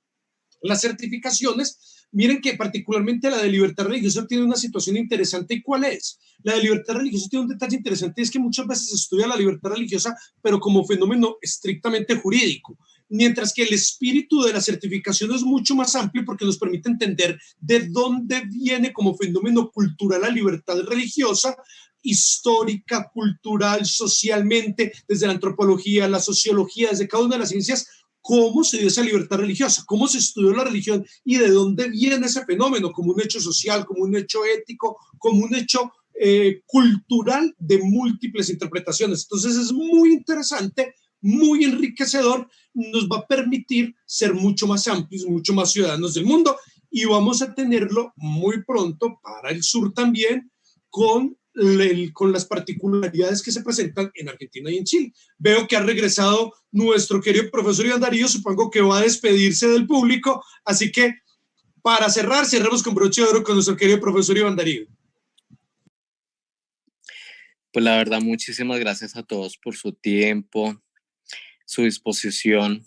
las certificaciones. Miren que particularmente la de libertad religiosa tiene una situación interesante. ¿Y cuál es? La de libertad religiosa tiene un detalle interesante, es que muchas veces se estudia la libertad religiosa, pero como fenómeno estrictamente jurídico, mientras que el espíritu de la certificación es mucho más amplio porque nos permite entender de dónde viene como fenómeno cultural la libertad religiosa, histórica, cultural, socialmente, desde la antropología, la sociología, desde cada una de las ciencias. ¿Cómo se dio esa libertad religiosa? ¿Cómo se estudió la religión? ¿Y de dónde viene ese fenómeno? Como un hecho social, como un hecho ético, como un hecho cultural de múltiples interpretaciones. Entonces es muy interesante, muy enriquecedor, nos va a permitir ser mucho más amplios, mucho más ciudadanos del mundo, y vamos a tenerlo muy pronto para el sur también con las particularidades que se presentan en Argentina y en Chile. Veo que ha regresado nuestro querido profesor Iván Darío, supongo que va a despedirse del público, así que para cerrar, cerremos con broche de oro con nuestro querido profesor Iván Darío. Pues la verdad, muchísimas gracias a todos por su tiempo, su disposición.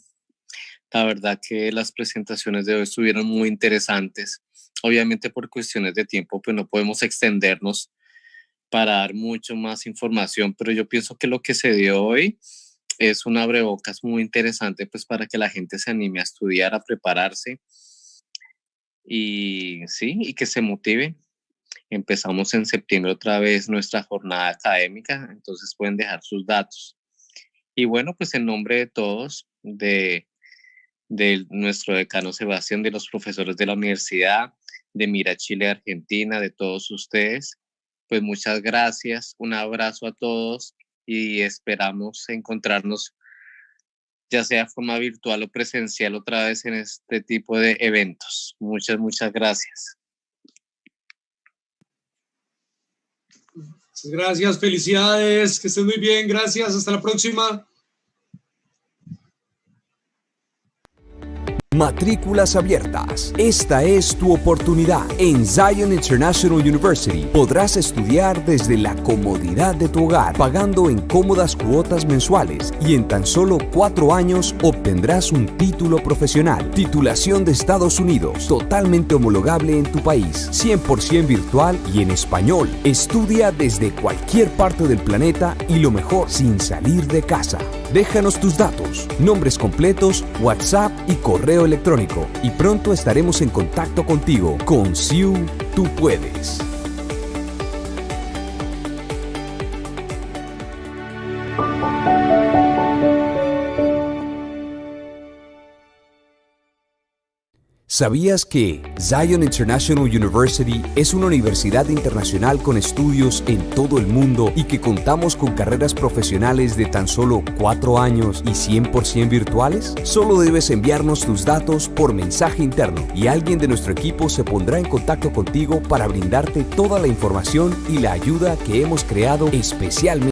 La verdad que las presentaciones de hoy estuvieron muy interesantes. Obviamente por cuestiones de tiempo, pues no podemos extendernos para dar mucho más información, pero yo pienso que lo que se dio hoy es un abrebocas muy interesante, pues para que la gente se anime a estudiar, a prepararse y sí, y que se motive. Empezamos en septiembre otra vez nuestra jornada académica, entonces pueden dejar sus datos. Y bueno, pues en nombre de todos, de nuestro decano Sebastián, de los profesores de la universidad, de Mira Chile Argentina, de todos ustedes, pues muchas gracias, un abrazo a todos y esperamos encontrarnos ya sea de forma virtual o presencial otra vez en este tipo de eventos. Muchas gracias. Gracias, felicidades, que estén muy bien, gracias, hasta la próxima. Matrículas abiertas. Esta es tu oportunidad. En Zion International University podrás estudiar desde la comodidad de tu hogar, pagando en cómodas cuotas mensuales, y en tan solo 4 años obtendrás un título profesional. Titulación de Estados Unidos, totalmente homologable en tu país, 100% virtual y en español. Estudia desde cualquier parte del planeta y lo mejor, sin salir de casa. Déjanos tus datos, nombres completos, WhatsApp y correo electrónico, y pronto estaremos en contacto contigo. Con CIU, tú puedes. ¿Sabías que Zion International University es una universidad internacional con estudios en todo el mundo y que contamos con carreras profesionales de tan solo 4 años y 100% virtuales? Solo debes enviarnos tus datos por mensaje interno y alguien de nuestro equipo se pondrá en contacto contigo para brindarte toda la información y la ayuda que hemos creado especialmente